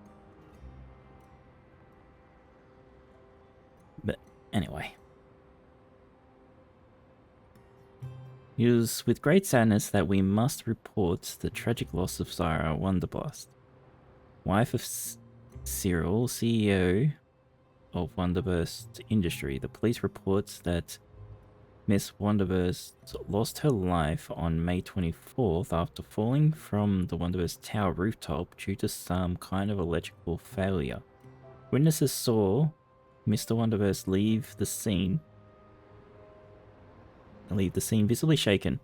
But anyway. It was with great sadness that we must report the tragic loss of Sarah Wonderblast, wife of Cyril, CEO of Wonderburst Industry. The police reports that Miss Wonderburst lost her life on May 24th after falling from the Wonderburst Tower rooftop due to some kind of electrical failure. Witnesses saw Mr. Wonderburst leave the scene visibly shaken.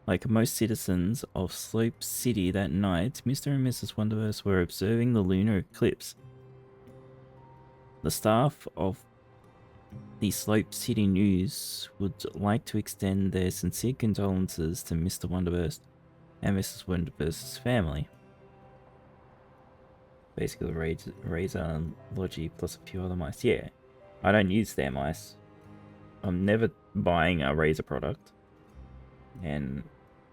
Like most citizens of Slope City that night, Mr. and Mrs. Wonderverse were observing the lunar eclipse. The staff of the Slope City News would like to extend their sincere condolences to Mr. Wonderburst and Mrs. Wonderburst's family. Basically, Razor, Logi, plus a few other mice. Yeah, I don't use their mice. I'm never buying a Razor product. And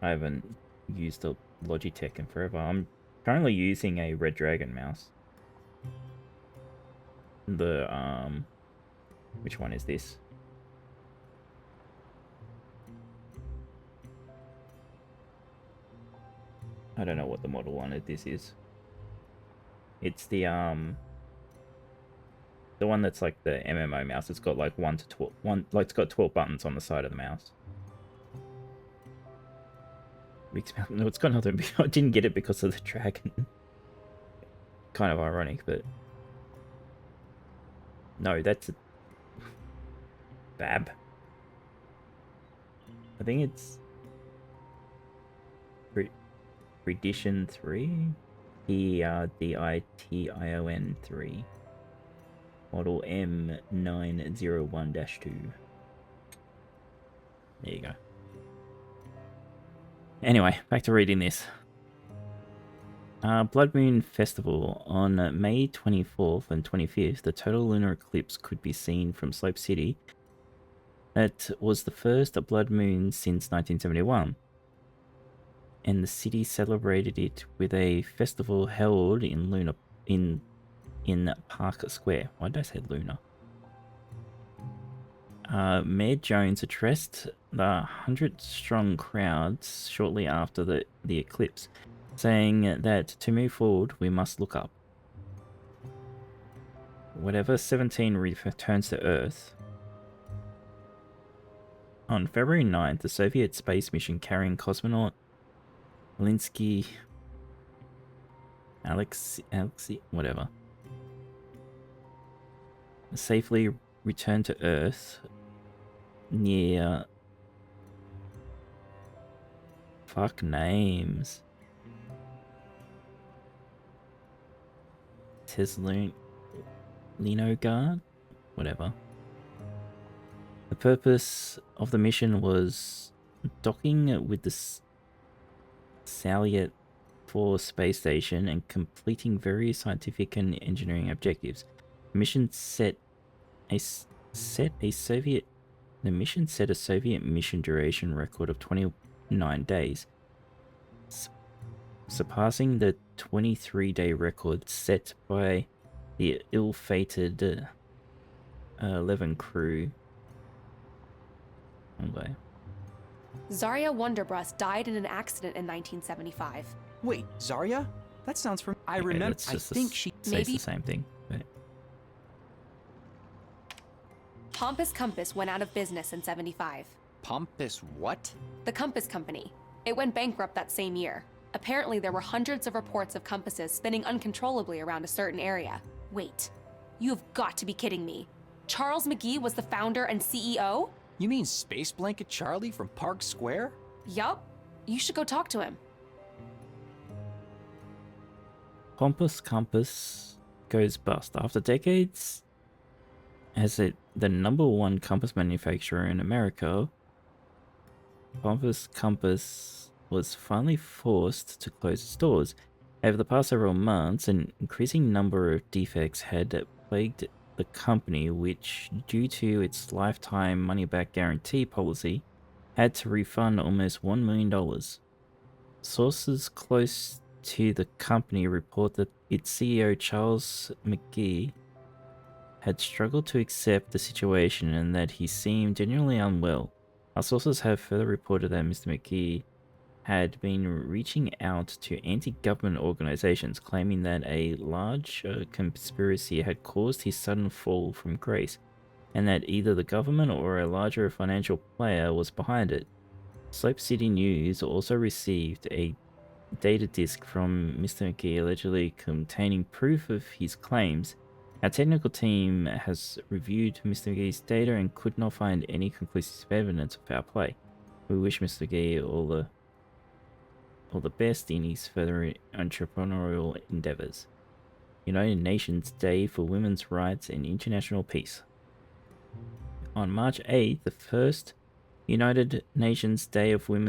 I haven't used a Logitech in forever. I'm currently using a Red Dragon mouse. Which one is this? I don't know what the model one of this is. It's the one that's like the MMO mouse. It's got like 1 to 12, like it's got 12 buttons on the side of the mouse. No, it's got nothing. I didn't get it because of the dragon. Kind of ironic, but no, that's a Bab. I think it's Edition 3, ERDITION 3, model M901-2. There you go. Anyway, back to reading this. Blood Moon Festival. On May 24th and 25th, the total lunar eclipse could be seen from Slope City. It was the first blood moon since 1971. And the city celebrated it with a festival held in Park Square. Why did I say Luna? Mayor Jones addressed the 100-strong crowds shortly after the eclipse, saying that to move forward, we must look up. Whatever 17 returns to Earth. On February 9th, the Soviet space mission carrying cosmonaut Alinsky, Alexei, whatever, safely returned to Earth near fuck names. Lenogard? Whatever. The purpose of the mission was docking with the Salyut 4 space station and completing various scientific and engineering objectives. The mission set a Soviet mission duration record of 29 days, surpassing the 23-day record set by the ill-fated 11 crew. Okay. Zarya Wonderbrust died in an accident in 1975. Wait, Zarya? That sounds from. I remember. I think she. Maybe the same thing. But... Pompous Compass went out of business in 75. Pompous what? The Compass Company. It went bankrupt that same year. Apparently, there were hundreds of reports of compasses spinning uncontrollably around a certain area. Wait, you have got to be kidding me. Charles McGee was the founder and CEO? You mean Space Blanket Charlie from Park Square? Yup. You should go talk to him. Pompous Compass goes bust. After decades as the #1 compass manufacturer in America, Pompous Compass was finally forced to close its doors. Over the past several months, an increasing number of defects had plagued the company, which, due to its lifetime money-back guarantee policy, had to refund almost $1 million. Sources close to the company report that its CEO, Charles McGee, had struggled to accept the situation and that he seemed genuinely unwell. Our sources have further reported that Mr. McGee had been reaching out to anti-government organizations, claiming that a large conspiracy had caused his sudden fall from grace, and that either the government or a larger financial player was behind it. Slope City News also received a data disk from Mr. McGee allegedly containing proof of his claims. Our technical team has reviewed Mr. McGee's data and could not find any conclusive evidence of foul play. We wish Mr. McGee all the all the best in his further entrepreneurial endeavors. United Nations Day for Women's Rights and International Peace. On March 8th, the first United Nations Day for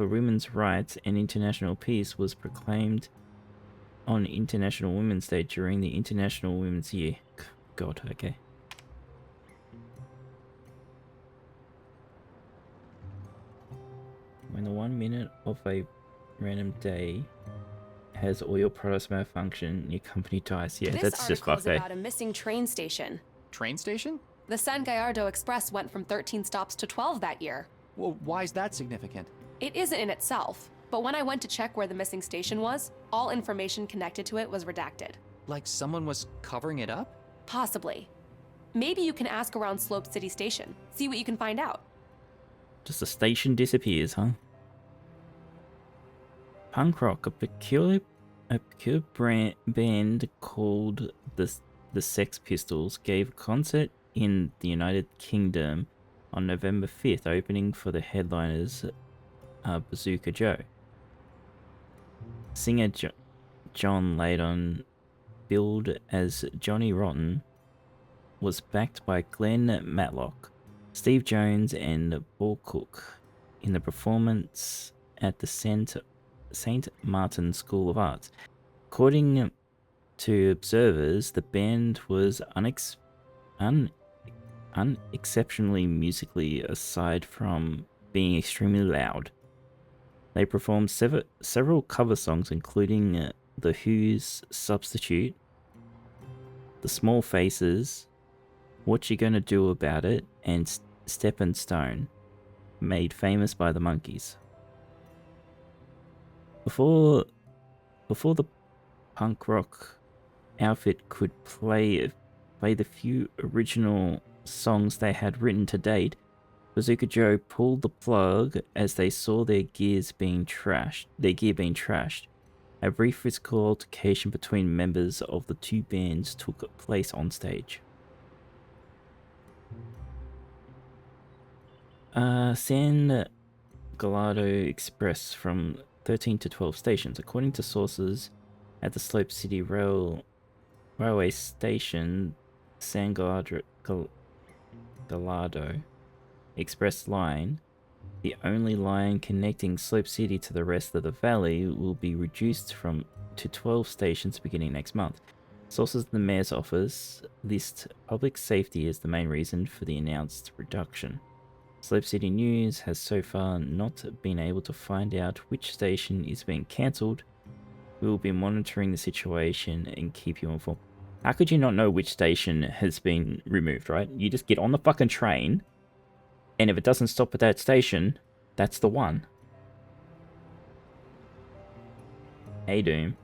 Women's Rights and International Peace was proclaimed on International Women's Day during the International Women's Year. God, okay. When the 1 minute of a random day has all your products malfunction, your company dies. Yeah, This that's just article is fucked, eh? about a missing train station. Train station? The San Gallardo Express went from 13 stops to 12 that year. Well, why is that significant? It isn't in itself, but when I went to check where the missing station was, all information connected to it was redacted. Like someone was covering it up? Possibly. Maybe you can ask around Slope City Station, see what you can find out. Just the station disappears, huh? Punk rock, a peculiar band called the Sex Pistols gave a concert in the United Kingdom on November 5th, opening for the headliners Bazooka Joe. Singer John Lydon, billed as Johnny Rotten, was backed by Glenn Matlock, Steve Jones, and Paul Cook in the performance at the St. Martin School of Arts. According to observers, the band was unexceptionally musically, aside from being extremely loud. They performed several cover songs, including The Who's Substitute, The Small Faces, What You Gonna Do About It, and Steppin' Stone, made famous by the Monkees. Before the punk rock outfit could play the few original songs they had written to date, Bazooka Joe pulled the plug as they saw their gear being trashed. A brief physical altercation between members of the two bands took place on stage. San Gallardo Express from 13 to 12 stations. According to sources at the Slope City Railway Station, San Gallardo Express line, the only line connecting Slope City to the rest of the valley, will be reduced to 12 stations beginning next month. Sources in the mayor's office list public safety as the main reason for the announced reduction. Slope City News has so far not been able to find out which station is being cancelled. We will be monitoring the situation and keep you informed. How could you not know which station has been removed, right? You just get on the fucking train, and if it doesn't stop at that station, that's the one. Hey, Doom.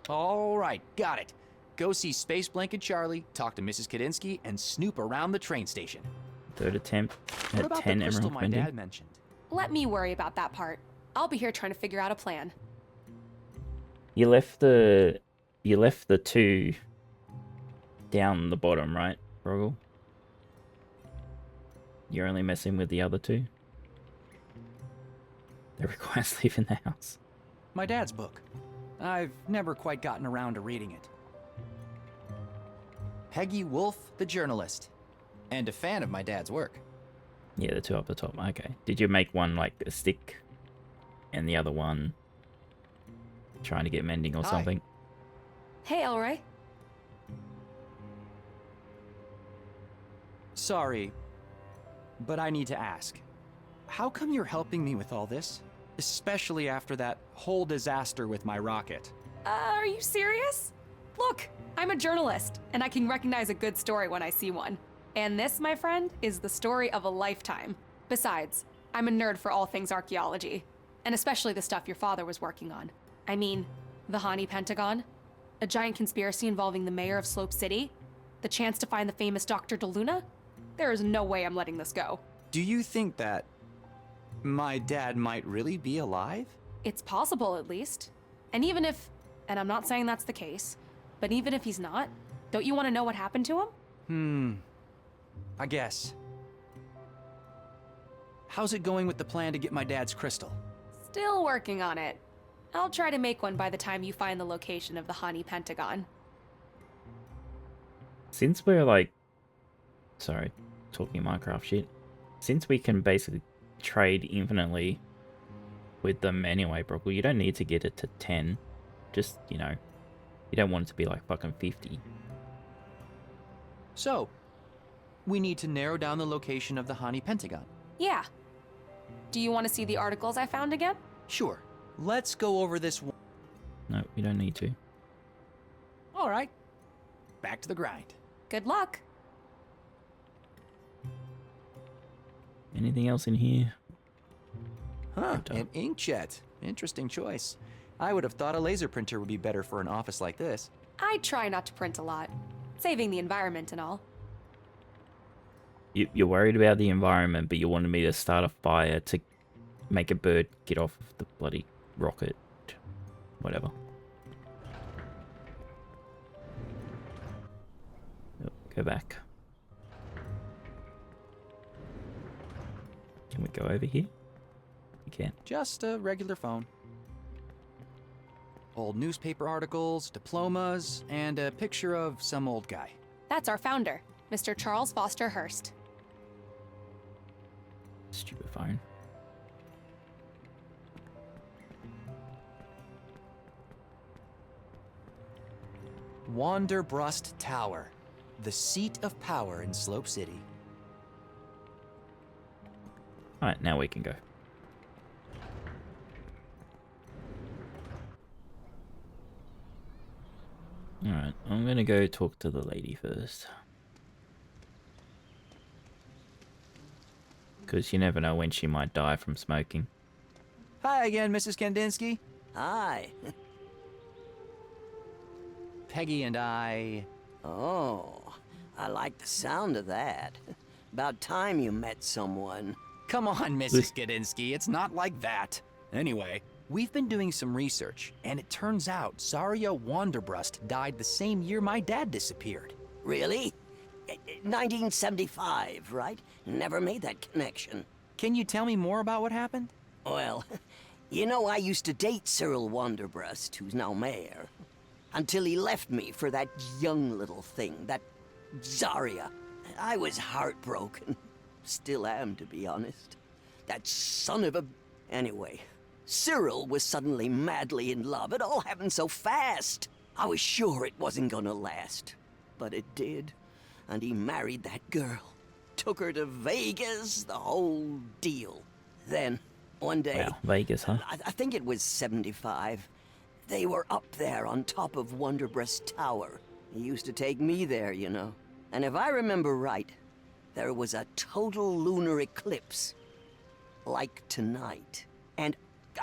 All right, got it. Go see Space Blanket Charlie, talk to Mrs. Kadinsky, and snoop around the train station. Third attempt What at about 10 the crystal Emerald my Pending. dad mentioned? Let me worry about that part. I'll be here trying to figure out a plan. You left the two down the bottom, right, Preroll? You're only messing with the other two? That requires leaving the house. My dad's book. I've never quite gotten around to reading it. Peggy Wolf, the journalist, and a fan of my dad's work. Yeah, the two up the top. Okay. Did you make one like a stick and the other one trying to get mending or Hi. something? Hey, Elroy. Sorry, but I need to ask. How come you're helping me with all this? Especially after that whole disaster with my rocket. Are you serious? Look, I'm a journalist, and I can recognize a good story when I see one. And this, my friend, is the story of a lifetime. Besides, I'm a nerd for all things archaeology, and especially the stuff your father was working on. I mean, the Hani Pentagon, a giant conspiracy involving the mayor of Slope City, the chance to find the famous Dr. DeLuna. There is no way I'm letting this go. Do you think that my dad might really be alive? It's possible, at least. And even if, and I'm not saying that's the case, but even if he's not, don't you want to know what happened to him? I guess. How's it going with the plan to get my dad's crystal? Still working on it. I'll try to make one by the time you find the location of the Hani Pentagon. Since we're like... Sorry, talking Minecraft shit. Since we can basically trade infinitely with them anyway, Brockle, you don't need to get it to 10. Just, you know, you don't want it to be like fucking 50. So, we need to narrow down the location of the Hani Pentagon. Yeah. Do you want to see the articles I found again? Sure. Let's go over this one. No, we don't need to. All right. Back to the grind. Good luck. Anything else in here? Huh, an inkjet. Interesting choice. I would have thought a laser printer would be better for an office like this. I try not to print a lot. Saving the environment and all. You're worried about the environment, but you wanted me to start a fire to make a bird get off of the bloody rocket. Whatever. Oh, go back. Can we go over here? We can. Just a regular phone. Old newspaper articles, diplomas, and a picture of some old guy. That's our founder, Mr. Charles Foster Hearst. Stupid phone. Wanderbrust Tower, the seat of power in Slope City. Alright, now we can go. Alright, I'm gonna go talk to the lady first. Because you never know when she might die from smoking. Hi again, Mrs. Kandinsky. Hi. Peggy and I... Oh, I like the sound of that. About time you met someone. Come on, Mrs. Kandinsky, it's not like that. Anyway, we've been doing some research, and it turns out Zarya Wanderbrust died the same year my dad disappeared. Really? 1975, right? Never made that connection. Can you tell me more about what happened? Well, you know, I used to date Cyril Wanderbrust, who's now mayor, until he left me for that young little thing, that Zarya. I was heartbroken. Still am, to be honest. That son of a... Anyway, Cyril was suddenly madly in love. It all happened so fast. I was sure it wasn't gonna last. But it did. And he married that girl. Took her to Vegas, the whole deal. Then, one day... Wow, Vegas, huh? I think it was 75. They were up there on top of Wanderbrust Tower. He used to take me there, you know. And if I remember right, there was a total lunar eclipse. Like tonight. And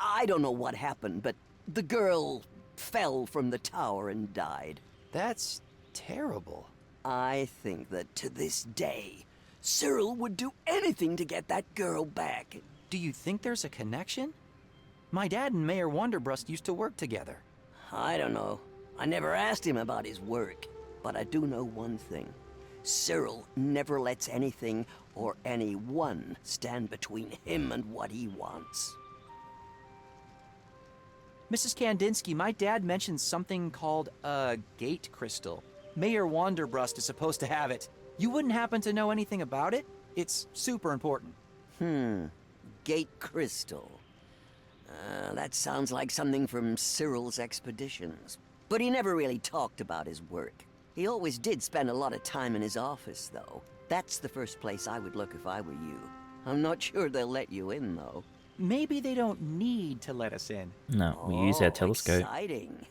I don't know what happened, but the girl fell from the tower and died. That's terrible. I think that to this day, Cyril would do anything to get that girl back. Do you think there's a connection? My dad and Mayor Wanderbrust used to work together. I don't know. I never asked him about his work. But I do know one thing. Cyril never lets anything or anyone stand between him and what he wants. Mrs. Kandinsky, my dad mentioned something called a gate crystal. Mayor Wanderbrust is supposed to have it. You wouldn't happen to know anything about it? It's super important. Gate crystal. That sounds like something from Cyril's expeditions. But he never really talked about his work. He always did spend a lot of time in his office, though. That's the first place I would look if I were you. I'm not sure they'll let you in, though. Maybe they don't need to let us in. No, we use our telescope. Exciting.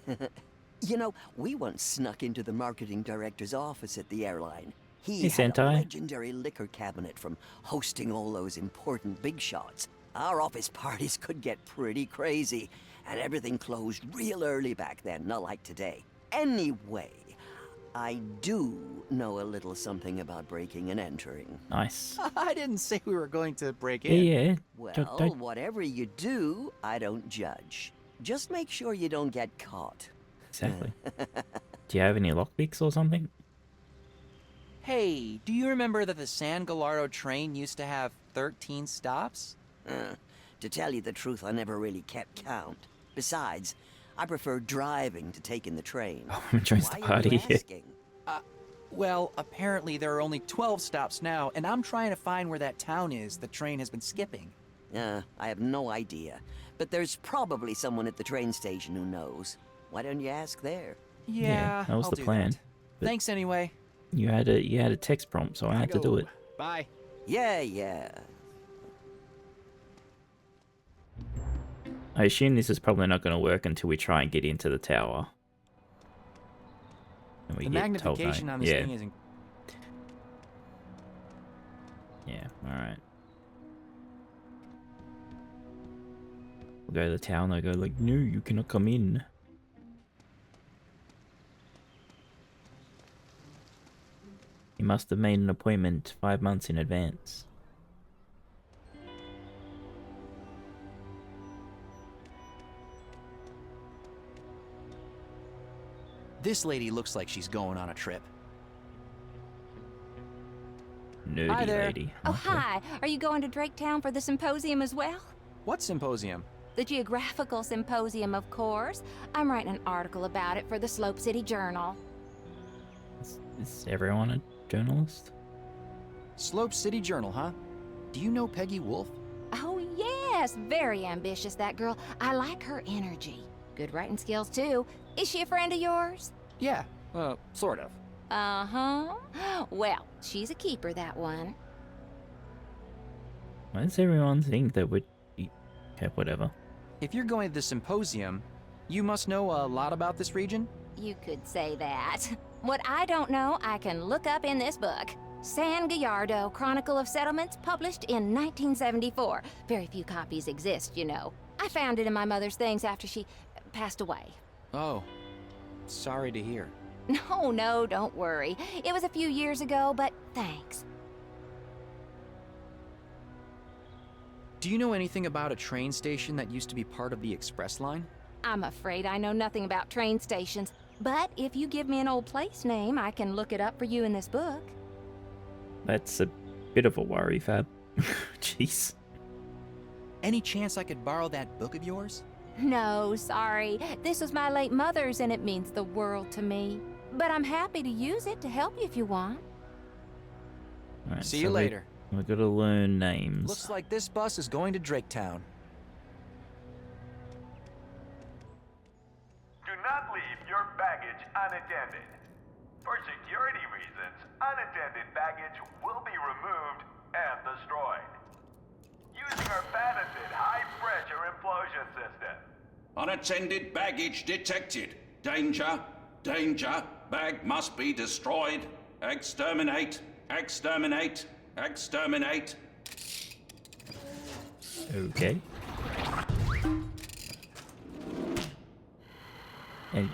You know, we once snuck into the marketing director's office at the airline. He Hey, had a Sentai. legendary liquor cabinet from hosting all those important big shots. Our office parties could get pretty crazy, and everything closed real early back then, not like today. Anyway, I do know a little something about breaking and entering. Nice. I didn't say we were going to break Yeah, in. yeah. Well, Don't- whatever you do, I don't judge. Just make sure you don't get caught. Exactly. Do you have any lockpicks or something? Hey, do you remember that the San Gallardo train used to have 13 stops? To tell you the truth, I never really kept count. Besides, I prefer driving to taking the train. Joins the Why are party. you asking? Well, apparently there are only 12 stops now, and I'm trying to find where that town is the train has been skipping. I have no idea. But there's probably someone at the train station who knows. Why don't you ask there? Yeah, that was I'll the do plan. that. But Thanks anyway. You had a text prompt, so I had to do it. Bye. Yeah. I assume this is probably not going to work until we try and get into the tower. And we The get magnification told no. on this thing isn't... Yeah, alright. We'll go to the tower and they'll go like, no, you cannot come in. You must have made an appointment 5 months in advance. This lady looks like she's going on a trip. Nerdy Hi there. lady. Oh, hi. Are you going to Draketown for the symposium as well? What symposium? The Geographical Symposium, of course. I'm writing an article about it for the Slope City Journal. Is everyone a journalist? Slope City Journal, huh? Do you know Peggy Wolf? Oh, yes. Very ambitious, that girl. I like her energy. Good writing skills, too. Is she a friend of yours? Yeah, sort of. Uh-huh. Well, she's a keeper, that one. Why does everyone think that we're... Okay, whatever. If you're going to the symposium, you must know a lot about this region? You could say that. What I don't know, I can look up in this book. San Gallardo, Chronicle of Settlements, published in 1974. Very few copies exist, you know. I found it in my mother's things after she passed away. Oh, sorry to hear. No, don't worry. It was a few years ago, but thanks. Do you know anything about a train station that used to be part of the express line? I'm afraid I know nothing about train stations, but if you give me an old place name, I can look it up for you in this book. That's a bit of a worry, Fab. Jeez. Any chance I could borrow that book of yours? No, sorry. This was my late mother's and it means the world to me. But I'm happy to use it to help you if you want. Right, See you later. We've got to learn names. Looks like this bus is going to Draketown. Do not leave your baggage unattended. For security reasons, unattended baggage will be removed and destroyed. Using our patented high-pressure implosion system. Unattended baggage detected. Danger, danger, bag must be destroyed. Exterminate, exterminate, exterminate. Okay. And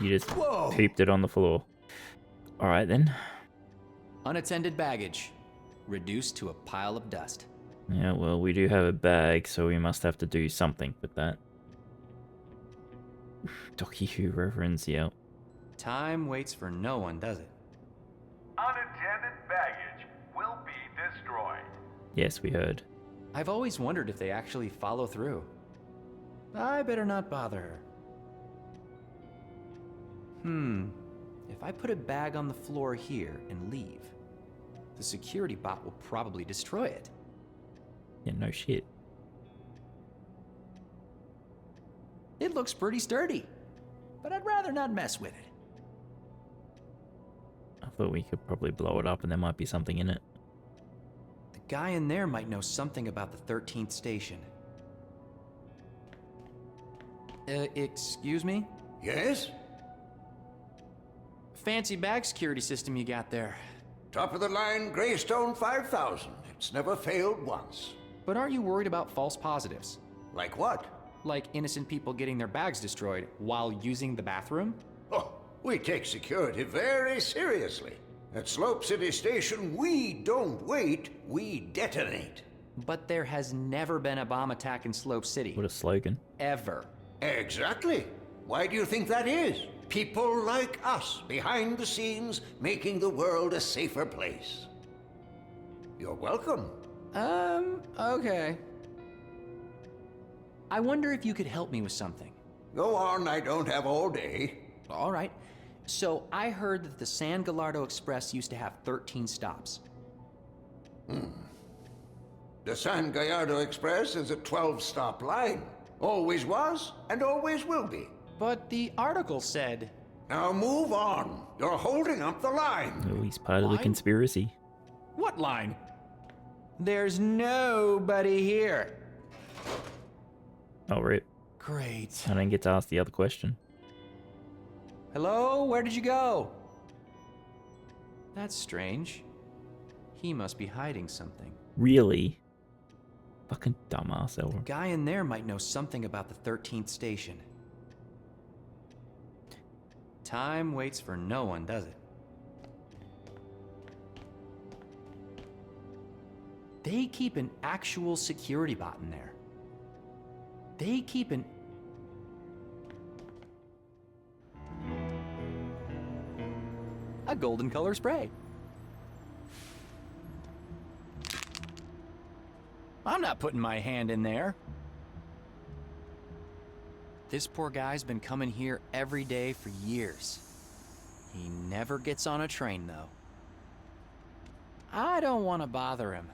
you just pooped it on the floor. Alright then. Unattended baggage. Reduced to a pile of dust. Yeah, well, we do have a bag, so we must have to do something with that. Doctor Who reference, yeah. Time waits for no one, does it? Unattended baggage will be destroyed. Yes, we heard. I've always wondered if they actually follow through. I better not bother her. If I put a bag on the floor here and leave, the security bot will probably destroy it. Yeah, no shit. It looks pretty sturdy, but I'd rather not mess with it. I thought we could probably blow it up and there might be something in it. The guy in there might know something about the 13th station. Excuse me? Yes? Fancy bag security system you got there. Top of the line Greystone 5000. It's never failed once. But aren't you worried about false positives? Like what? Like innocent people getting their bags destroyed while using the bathroom? Oh, we take security very seriously. At Slope City Station, we don't wait, we detonate. But there has never been a bomb attack in Slope City. What a slogan. Ever. Exactly. Why do you think that is? People like us, behind the scenes, making the world a safer place. You're welcome. Okay. I wonder if you could help me with something. Go on, I don't have all day. All right. So, I heard that the San Gallardo Express used to have 13 stops. The San Gallardo Express is a 12-stop line. Always was, and always will be. But the article said... Now move on. You're holding up the line. Oh, he's part of the conspiracy. What line? There's nobody here. Oh, rip. Great. I didn't get to ask the other question. Hello? Where did you go? That's strange. He must be hiding something. Really? Fucking dumbass, Elroy. The guy in there might know something about the 13th station. Time waits for no one, does it? They keep an actual security bot in there. They keep an... a golden color spray. I'm not putting my hand in there. This poor guy's been coming here every day for years. He never gets on a train, though. I don't want to bother him.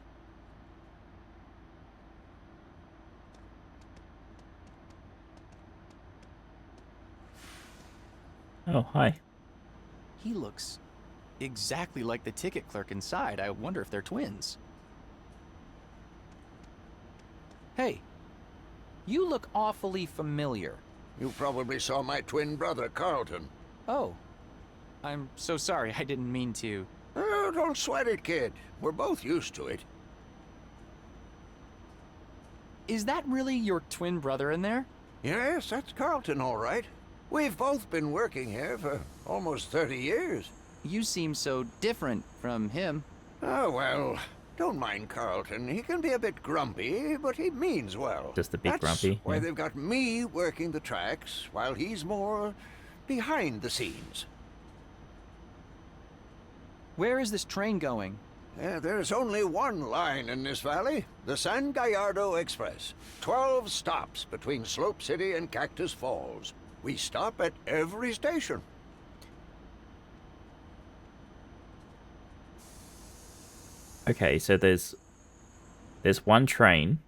Oh, hi. He looks exactly like the ticket clerk inside. I wonder if they're twins. Hey, you look awfully familiar. You probably saw my twin brother, Carlton. Oh, I'm so sorry. I didn't mean to. Oh, don't sweat it, kid. We're both used to it. Is that really your twin brother in there? Yes, that's Carlton, all right. We've both been working here for almost 30 years. You seem so different from him. Oh, well, don't mind Carlton. He can be a bit grumpy, but he means well. Just a bit That's grumpy. why Yeah. they've got me working the tracks, while he's more behind the scenes. Where is this train going? There's only one line in this valley, the San Gallardo Express. 12 stops between Slope City and Cactus Falls. We stop at every station. Okay, so there's one train.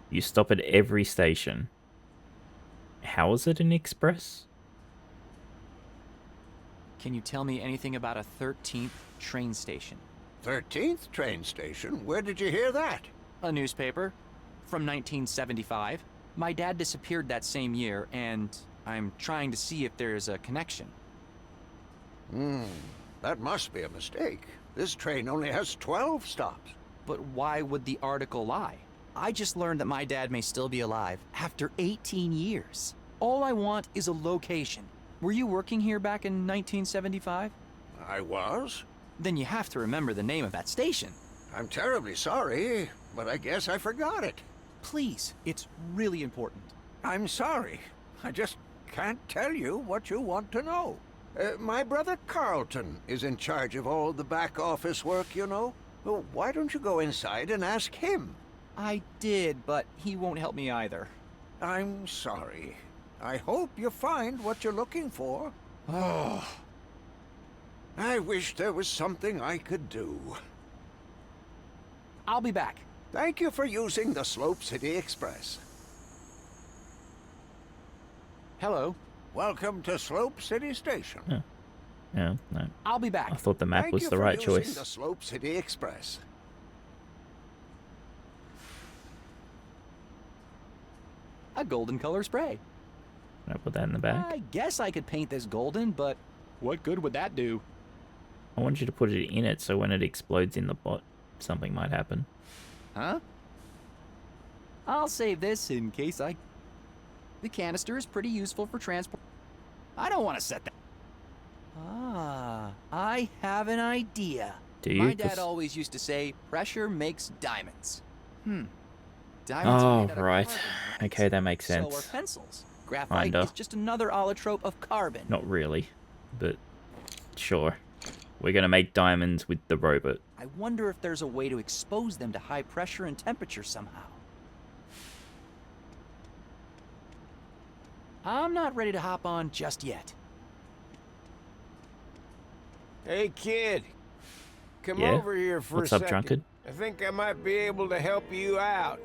You stop at every station. How is it an express? Can you tell me anything about a 13th train station? 13th train station? Where did you hear that? A newspaper from 1975. My dad disappeared that same year, and I'm trying to see if there's a connection. That must be a mistake. This train only has 12 stops. But why would the article lie? I just learned that my dad may still be alive after 18 years. All I want is a location. Were you working here back in 1975? I was. Then you have to remember the name of that station. I'm terribly sorry, but I guess I forgot it. Please, it's really important. I'm sorry. I just can't tell you what you want to know. My brother Carlton is in charge of all the back office work, you know. Well, why don't you go inside and ask him? I did, but he won't help me either. I'm sorry. I hope you find what you're looking for. Oh. I wish there was something I could do. I'll be back. Thank you for using the Slope City Express. Hello. Welcome to Slope City Station. Oh. No, no. I'll be back. I thought the map was the right Thank you for choice. using the Slope City Express. A golden color spray. Can I put that in the back? I guess I could paint this golden, but what good would that do? I want you to put it in it so when it explodes in the bot, something might happen. Huh? I'll save this in case I... The canister is pretty useful for transport. I don't want to set that... Ah, I have an idea. Do you? My dad always used to say, pressure makes diamonds. Diamonds are Oh, made out of right. carbon, Okay, that makes So sense. are pencils. Graphite Kinda. is just another allotrope of carbon. Not really, but sure. We're gonna make diamonds with the robot. I wonder if there's a way to expose them to high pressure and temperature somehow. I'm not ready to hop on just yet. Hey, kid. Come Yeah? over here for What's a up, second. drunkard? I think I might be able to help you out.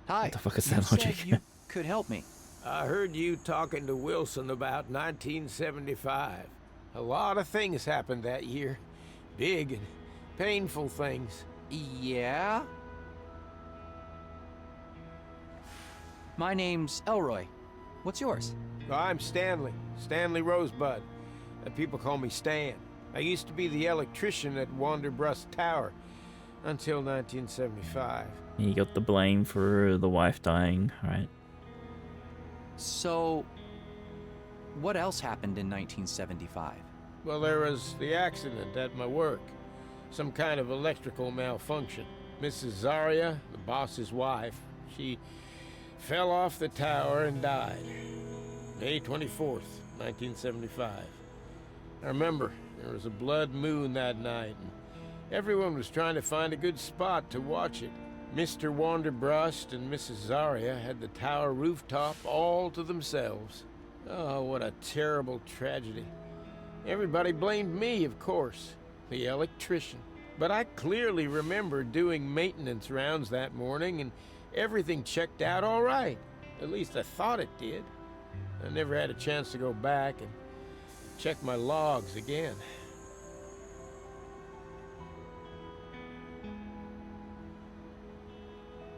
Hi. What the fuck is you that said logic? you could help me. I heard you talking to Wilson about 1975. A lot of things happened that year. Big and painful things. Yeah? My name's Elroy. What's yours? I'm Stanley. Stanley Rosebud. People call me Stan. I used to be the electrician at Wanderbrust Tower until 1975. You got the blame for the wife dying, right? So, what else happened in 1975? Well, there was the accident at my work. Some kind of electrical malfunction. Mrs. Zarya, the boss's wife, she fell off the tower and died. May 24th, 1975. I remember there was a blood moon that night, and everyone was trying to find a good spot to watch it. Mr. Wanderbrust and Mrs. Zarya had the tower rooftop all to themselves. Oh, what a terrible tragedy. Everybody blamed me, of course, the electrician. But I clearly remember doing maintenance rounds that morning, and everything checked out all right. At least I thought it did. I never had a chance to go back and check my logs again.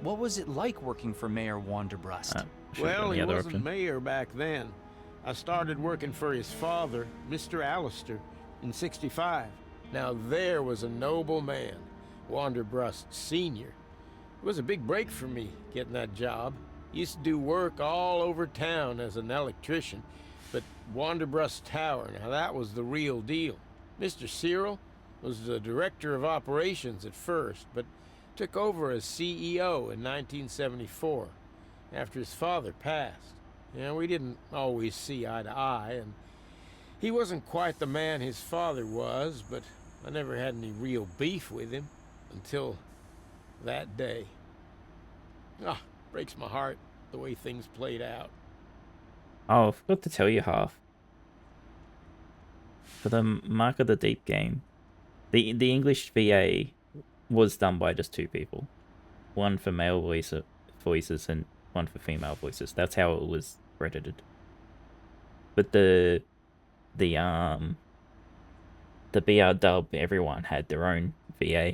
What was it like working for Mayor Wanderbrust? Well, he wasn't mayor back then. I started working for his father, Mr. Allister, in '65. Now there was a noble man, Wanderbrust Sr. It was a big break for me, getting that job. Used to do work all over town as an electrician, but Wanderbrust Tower, now that was the real deal. Mr. Cyril was the director of operations at first, but took over as CEO in 1974, after his father passed. We didn't always see eye to eye, and he wasn't quite the man his father was, but I never had any real beef with him until that day. Breaks my heart the way things played out. Oh, I forgot to tell you half. For the Mark of the Deep game, the English VA was done by just two people. One for male voices and one for female voices. That's how it was credited. But the BR dub, everyone had their own VA.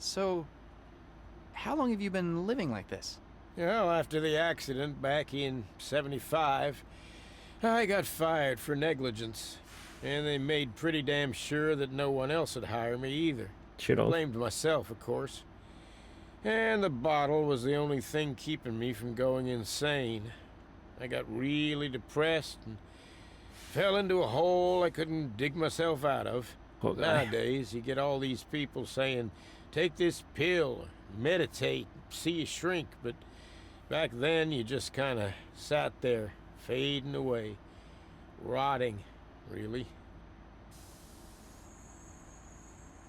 So, how long have you been living like this? Well, after the accident back in '75, I got fired for negligence. And they made pretty damn sure that no one else would hire me either. Should've. Blamed myself, of course. And the bottle was the only thing keeping me from going insane. I got really depressed and fell into a hole I couldn't dig myself out of. Nowadays, you get all these people saying, take this pill, or meditate, see you shrink, but back then you just kind of sat there, fading away, rotting. Really?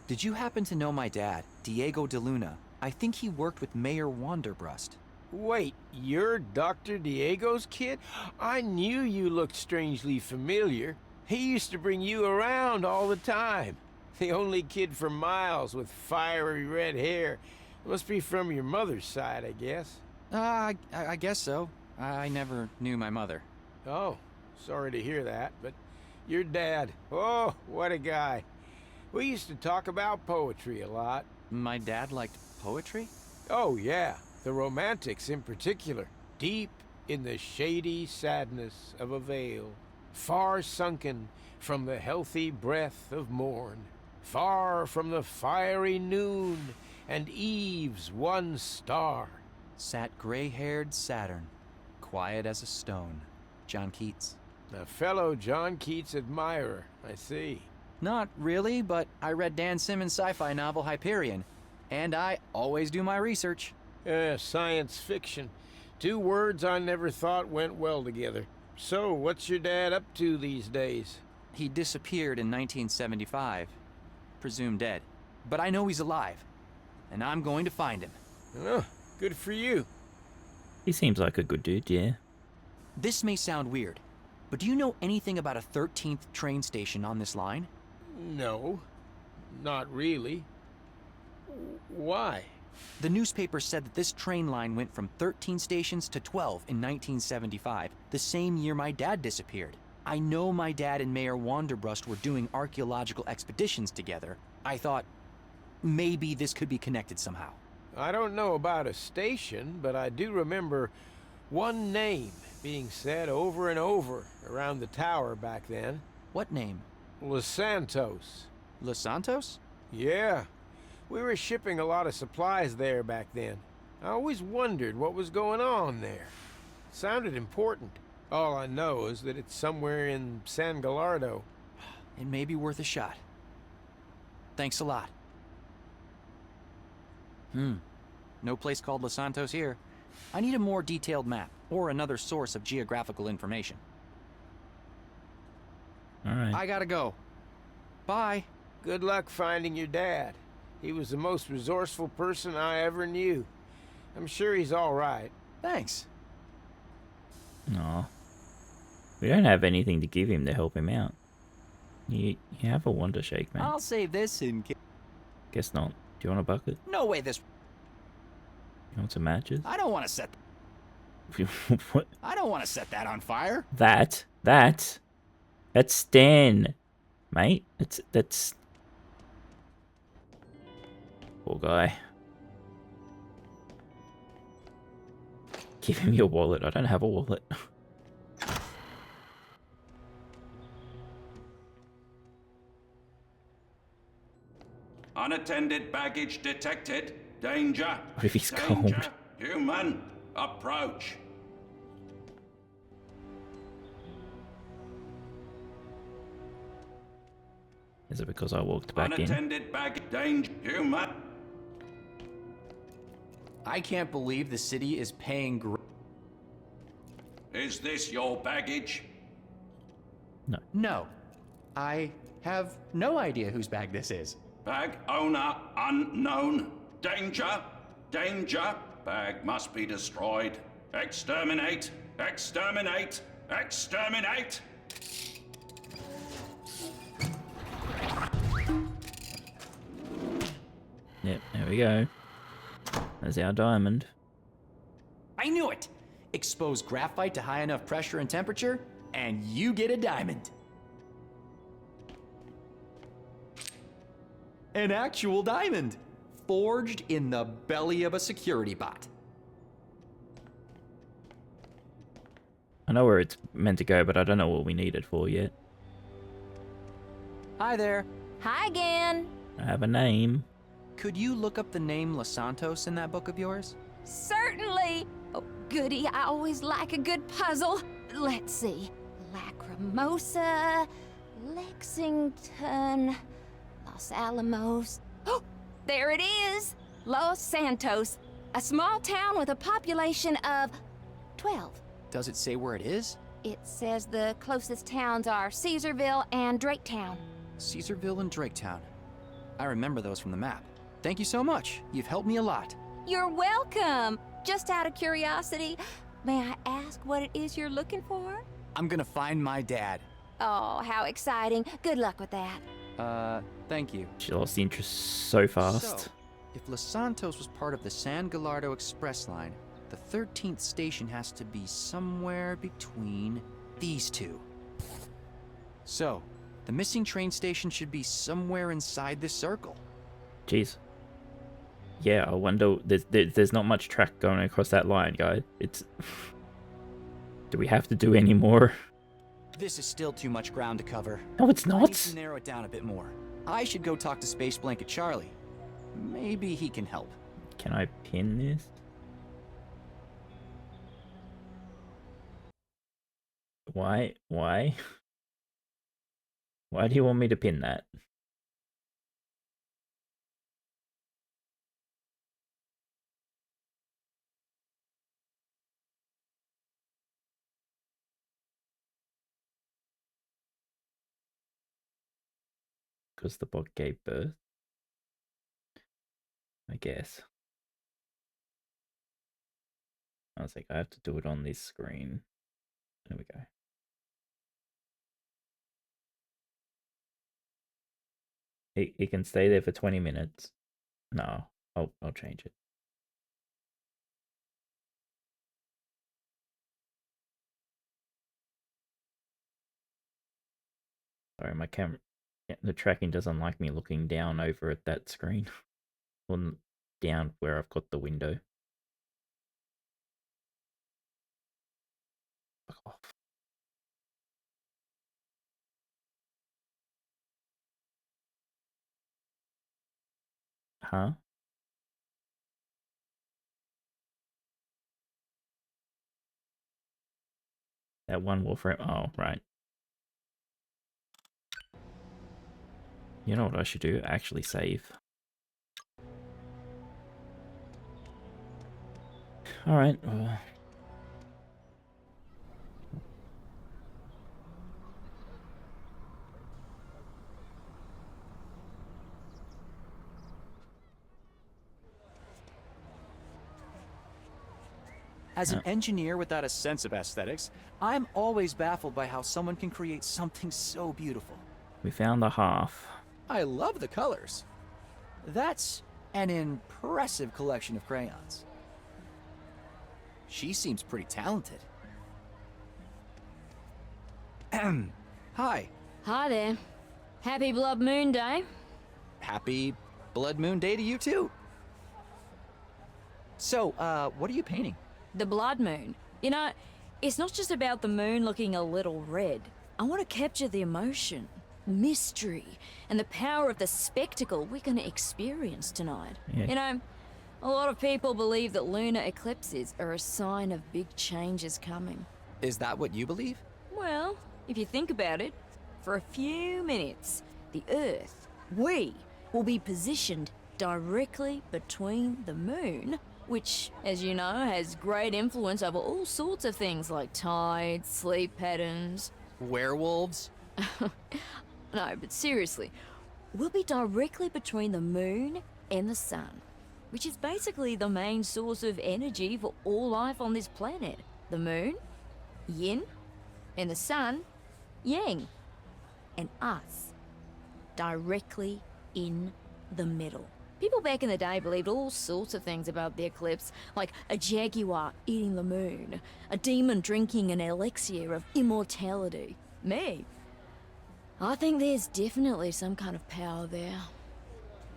Did you happen to know my dad, Diego de Luna? I think he worked with Mayor Wanderbrust. Wait, you're Dr. Diego's kid? I knew you looked strangely familiar. He used to bring you around all the time. The only kid for miles with fiery red hair. Must be from your mother's side, I guess. I guess so. I never knew my mother. Oh, sorry to hear that, but your dad, oh, what a guy. We used to talk about poetry a lot. My dad liked poetry? Oh, yeah. The Romantics in particular. Deep in the shady sadness of a vale. Far sunken from the healthy breath of morn. Far from the fiery noon and eve's one star. Sat gray-haired Saturn, quiet as a stone. John Keats. A fellow John Keats admirer, I see. Not really, but I read Dan Simmons' sci-fi novel Hyperion, and I always do my research. Science fiction. Two words I never thought went well together. So, what's your dad up to these days? He disappeared in 1975. Presumed dead. But I know he's alive. And I'm going to find him. Oh, good for you. He seems like a good dude, yeah. This may sound weird, but do you know anything about a 13th train station on this line? No, not really. Why? The newspaper said that this train line went from 13 stations to 12 in 1975, the same year my dad disappeared. I know my dad and Mayor Wanderbrust were doing archaeological expeditions together. I thought maybe this could be connected somehow. I don't know about a station, but I do remember one name being said over and over around the tower back then. What name? Los Santos. Los Santos? Yeah. We were shipping a lot of supplies there back then. I always wondered what was going on there. It sounded important. All I know is that it's somewhere in San Gallardo. It may be worth a shot. Thanks a lot. No place called Los Santos here. I need a more detailed map, or another source of geographical information. Alright. I gotta go. Bye. Good luck finding your dad. He was the most resourceful person I ever knew. I'm sure he's all right. Thanks. Aw. We don't have anything to give him to help him out. You have a wonder shake, man. I'll save this in case. Guess not. Do you want a bucket? No way this... You want some matches? I don't want to set... What? I don't want to set that on fire. That's Stan, mate. That's... Poor guy. Give him your wallet. I don't have a wallet. Unattended baggage detected. Danger. What if he's Danger. cold? Human. Approach. Is it because I walked back in? Unattended baggage. Danger. Human. I can't believe the city is paying... Is this your baggage? No. I have no idea whose bag this is. Bag owner unknown. Danger. Danger. Bag must be destroyed. Exterminate. Exterminate. Exterminate. Yep, there we go. There's our diamond. I knew it! Expose graphite to high enough pressure and temperature, and you get a diamond. An actual diamond! Forged in the belly of a security bot. I know where it's meant to go, but I don't know what we need it for yet. Hi there. Hi again. I have a name. Could you look up the name Los Santos in that book of yours? Certainly. Oh, goody, I always like a good puzzle. Let's see. Lacrimosa, Lexington, Los Alamos. Oh, there it is. Los Santos, a small town with a population of 12. Does it say where it is? It says the closest towns are Caesarville and Draketown. Caesarville and Draketown. I remember those from the map. Thank you so much. You've helped me a lot. You're welcome. Just out of curiosity, may I ask what it is you're looking for? I'm gonna find my dad. Oh, how exciting. Good luck with that. Thank you. She lost interest so fast. So, if Los Santos was part of the San Gallardo Express line, the 13th station has to be somewhere between these two. So, the missing train station should be somewhere inside this circle. Jeez. Yeah, I wonder. There's not much track going across that line, guys. It's. Do we have to do any more? This is still too much ground to cover. No, it's I not. need to narrow it down a bit more. I should go talk to Space Blanket Charlie. Maybe he can help. Can I pin this? Why? Why? Why do you want me to pin that? because the bot gave birth. I guess. I was like, I have to do it on this screen. There we go. It can stay there for 20 minutes. No, I'll change it. Sorry, my camera, the tracking doesn't like me looking down over at that screen. Or down where I've got the window. Fuck off. Huh? That one Warframe. Oh, right. You know what I should do? Actually save. Alright. As an engineer without a sense of aesthetics, I'm always baffled by how someone can create something so beautiful. We found the half. I love the colors. That's an impressive collection of crayons. She seems pretty talented. Hi. Hi there. Happy Blood Moon Day. Happy Blood Moon Day to you too. So, what are you painting? The blood moon. You know, it's not just about the moon looking a little red. I want to capture the emotion, mystery, and the power of the spectacle we're going to experience tonight. Yeah. You know, a lot of people believe that lunar eclipses are a sign of big changes coming. Is that what you believe? Well, if you think about it, for a few minutes, the Earth, we, will be positioned directly between the moon, which, as you know, has great influence over all sorts of things like tides, sleep patterns. Werewolves? No, but seriously, we'll be directly between the moon and the sun, which is basically the main source of energy for all life on this planet. The moon, yin, and the sun, yang. And us, directly in the middle. People back in the day believed all sorts of things about the eclipse, like a jaguar eating the moon, a demon drinking an elixir of immortality. Me, I think there's definitely some kind of power there.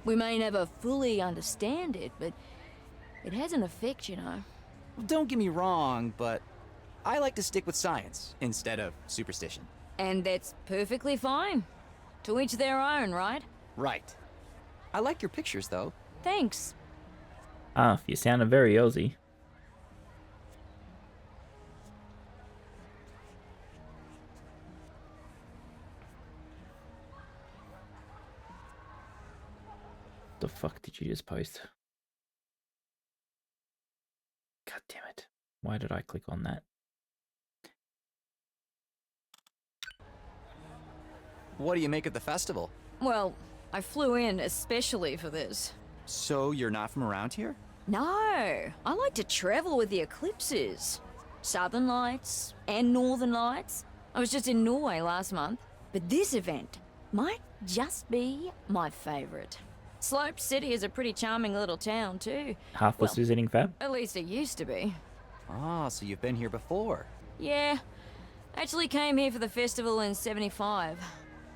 We may never fully understand it, but it has an effect, you know. Don't get me wrong, but I like to stick with science instead of superstition. And that's perfectly fine. To each their own, right? Right. I like your pictures, though. Thanks. Ah, you sounded very Aussie. The fuck did you just post? God damn it. Why did I click on that? What do you make of the festival? Well, I flew in especially for this. So you're not from around here? No, I like to travel with the eclipses. Southern Lights and Northern Lights. I was just in Norway last month. But this event might just be my favorite. Slope City is a pretty charming little town too. Half was visiting Fab? At least it used to be. Ah, so you've been here before. Yeah. Actually came here for the festival in '75.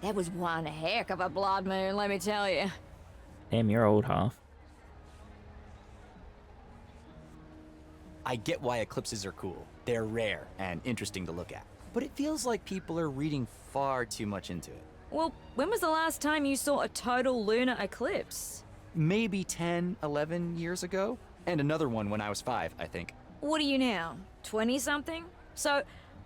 That was one heck of a blood moon, let me tell you. Damn, you're old, Half. I get why eclipses are cool. They're rare and interesting to look at. But it feels like people are reading far too much into it. Well, when was the last time you saw a total lunar eclipse? Maybe 10, 11 years ago? And another one when I was 5, I think. What are you now, 20-something? So,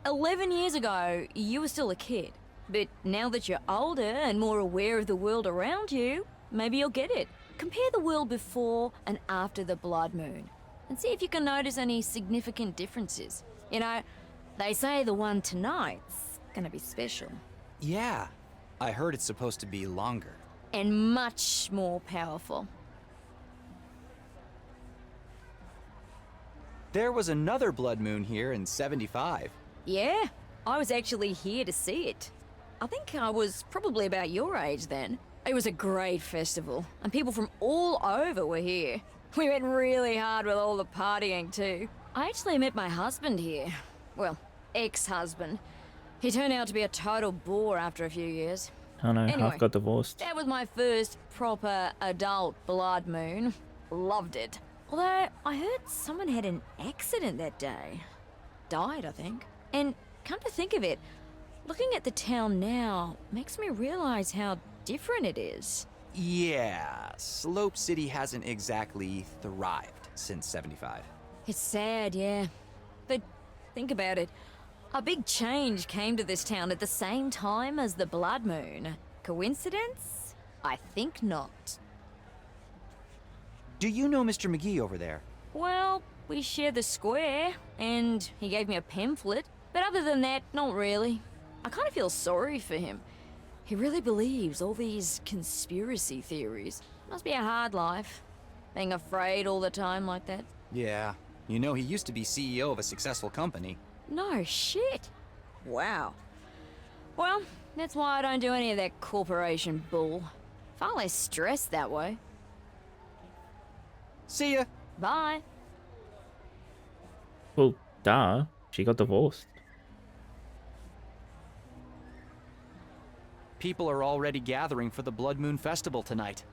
11 years ago, you were still a kid. But now that you're older and more aware of the world around you, maybe you'll get it. Compare the world before and after the blood moon, and see if you can notice any significant differences. You know, they say the one tonight's gonna be special. Yeah, I heard it's supposed to be longer. and much more powerful. There was another blood moon here in 75. Yeah, I was actually here to see it. I think I was probably about your age then. It was a great festival, and people from all over were here. We went really hard with all the partying too. I actually met my husband here. Well, ex-husband. He turned out to be a total bore after a few years. Oh no, Anyway, half got divorced. that was my first proper adult blood moon. Loved it. Although, I heard someone had an accident that day. Died, I think. And come to think of it, looking at the town now makes me realize how different it is. Yeah, Slope City hasn't exactly thrived since 75. It's sad, yeah. But think about it. A big change came to this town at the same time as the blood moon. Coincidence? I think not. Do you know Mr. McGee over there? Well, we share the square, and he gave me a pamphlet. But other than that, not really. I kind of feel sorry for him. He really believes all these conspiracy theories. Must be a hard life, being afraid all the time like that. Yeah, you know he used to be CEO of a successful company. No shit. Wow. Well, that's why I don't do any of that corporation bull. Far less stress that way. See ya. Bye. Well, duh. She got divorced. People are already gathering for the Blood Moon Festival tonight.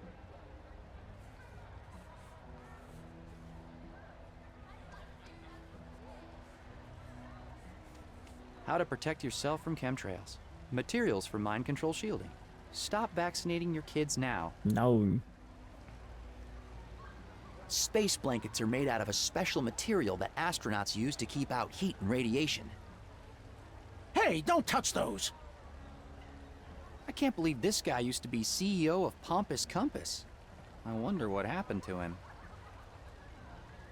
How to protect yourself from chemtrails. Materials for mind control shielding. Stop vaccinating your kids now. No. Space blankets are made out of a special material that astronauts use to keep out heat and radiation. Hey, don't touch those! I can't believe this guy used to be CEO of Pompous Compass. I wonder what happened to him.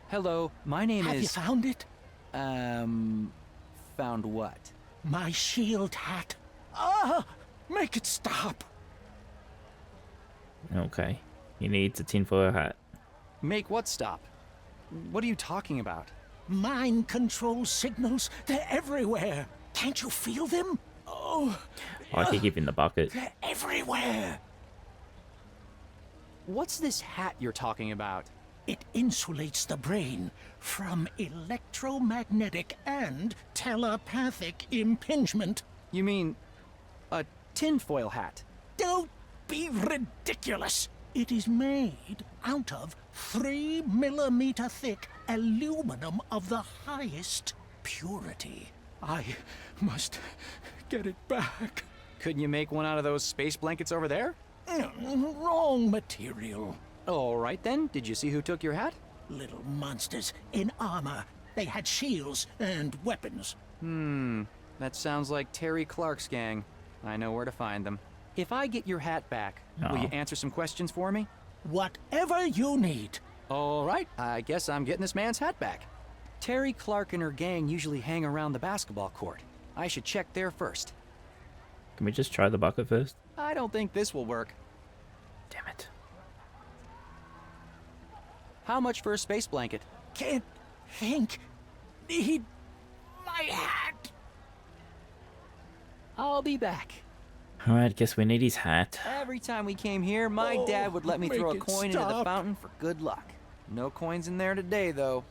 Hello, my name is... Have you found it? Found what? My shield hat. Make it stop! Okay. He needs a tinfoil hat. Make what stop? What are you talking about? Mind control signals, they're everywhere. Can't you feel them? Oh, I can give him the bucket. they're everywhere. What's this hat you're talking about? It insulates the brain from electromagnetic and telepathic impingement. You mean a tinfoil hat? Don't be ridiculous. It is made out of 3 millimeter thick aluminum of the highest purity. I must get it back. Couldn't you make one out of those space blankets over there? Wrong material. All right then, did you see who took your hat? Little monsters in armor. They had shields and weapons. That sounds like Terry Clark's gang. I know where to find them. If I get your hat back, will you answer some questions for me? Whatever you need. All right, I guess I'm getting this man's hat back. Terry Clark and her gang usually hang around the basketball court. I should check there first. Can we just try the bucket first? I don't think this will work. Damn it. How much for a space blanket? Can't think. Need my hat. I'll be back. Alright, guess we need his hat. Every time we came here, my dad would let me throw a make it coin into the stop. fountain for good luck. No coins in there today, though.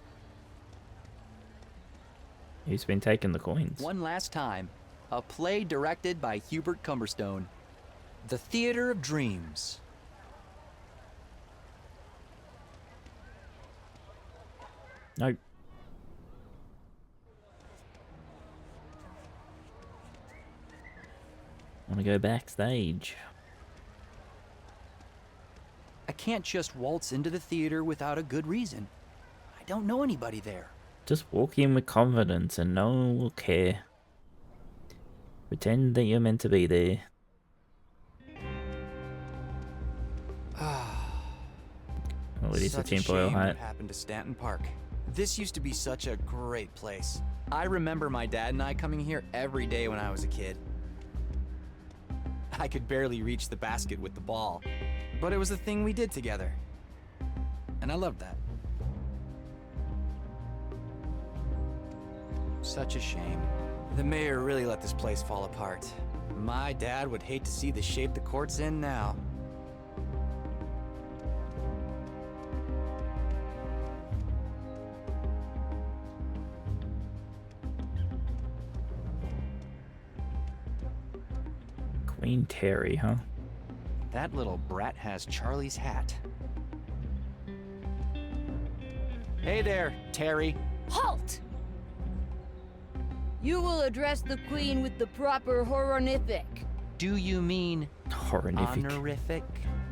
Who's been taking the coins? One last time. A play directed by Hubert Cumberstone. The Theater of Dreams. Nope. Want to go backstage? I can't just waltz into the theater without a good reason. I don't know anybody there. Just walk in with confidence and no one will care. Pretend that you're meant to be there. Oh, it is a Such tinfoil shame hat. what happened to Stanton Park. This used to be such a great place. I remember my dad and I coming here every day when I was a kid. I could barely reach the basket with the ball. But it was the thing we did together. And I loved that. Such a shame. The mayor really let this place fall apart. My dad would hate to see the shape the court's in now. Queen Terry, huh? That little brat has Charlie's hat. Hey there, Terry. Halt! You will address the queen with the proper horrific. Do you mean Horrific. honorific?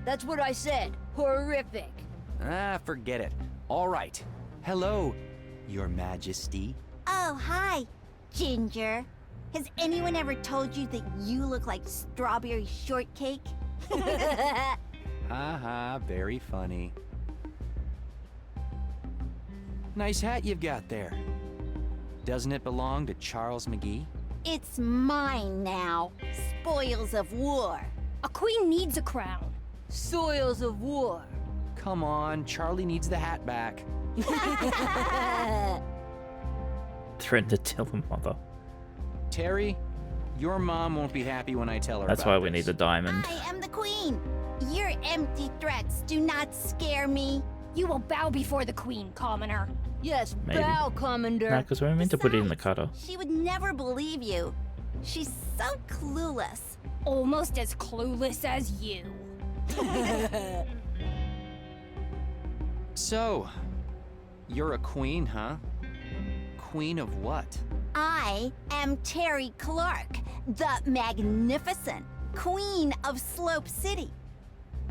That's what I said. Horrific. Ah, forget it. All right. Hello, Your Majesty. Oh, hi, Ginger. Has anyone ever told you that you look like strawberry shortcake? Haha, very funny. Nice hat you've got there. Doesn't it belong to Charles McGee? It's mine now. Spoils of war. A queen needs a crown. Soils of war. Come on, Charlie needs the hat back. Threatened to tell her mother. Terry, your mom won't be happy when I tell her That's about why we this. need the diamond. I am the queen. Your empty threats do not scare me. You will bow before the queen, commoner. Yes, Maybe. bow, commander. No, because we're meant to put it in the cutter. She would never believe you. She's so clueless. Almost as clueless as you. So, you're a queen, huh? Queen of what? I am Terry Clark, the Magnificent, Queen of Slope City,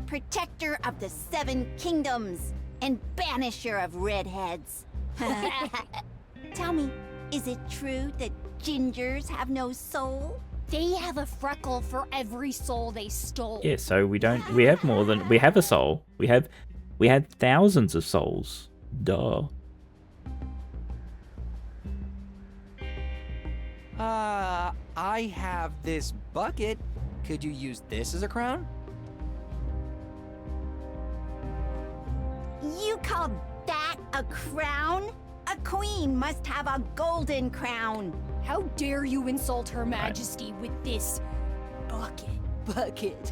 protector of the 7 kingdoms, and banisher of redheads. Tell me, is it true that gingers have no soul? They have a freckle for every soul they stole. Yeah, so we have more than, we have a soul. We had thousands of souls. Duh. I have this bucket. Could you use this as a crown? You call that a crown? A queen must have a golden crown. How dare you insult Her Majesty with this bucket?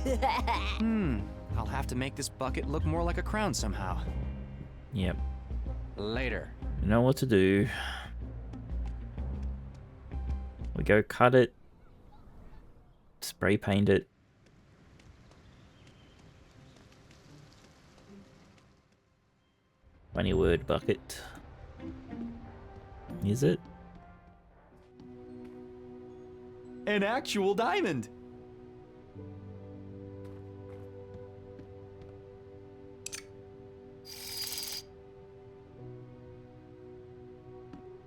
I'll have to make this bucket look more like a crown somehow. Yep. Later. You know what to do. We go cut it. Spray paint it. Funny word, bucket. Is it? An actual diamond.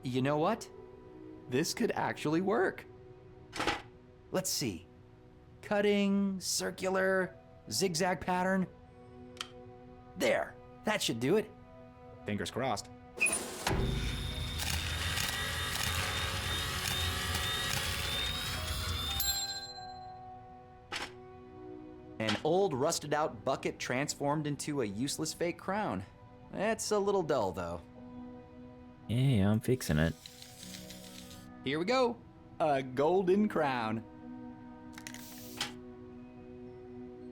You know what? This could actually work. Let's see. Cutting, circular, zigzag pattern. There, that should do it. Fingers crossed. An old rusted out bucket transformed into a useless fake crown. It's a little dull though. Yeah, I'm fixing it. Here we go. A golden crown.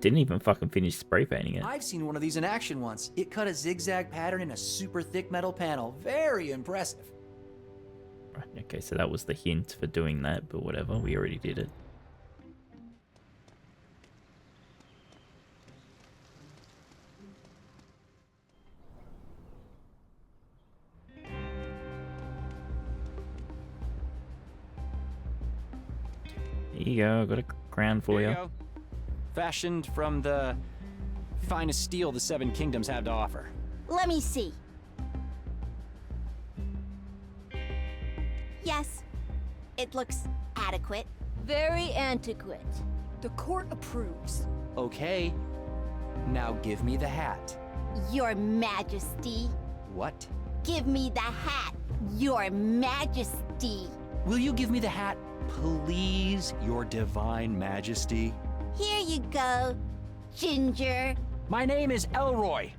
Didn't even fucking finish spray painting it. I've seen one of these in action once. It cut a zigzag pattern in a super thick metal panel. Very impressive. Right, okay, so that was the hint for doing that, but whatever, we already did it. Here you go, got a crown for Here you. you go. Fashioned from the finest steel the 7 kingdoms have to offer. Let me see. Yes, it looks adequate. Very antiquate. The court approves. Okay. Now give me the hat. Your Majesty. What? Give me the hat, Your Majesty. Will you give me the hat, please, your divine majesty? Here you go, Ginger. My name is Elroy.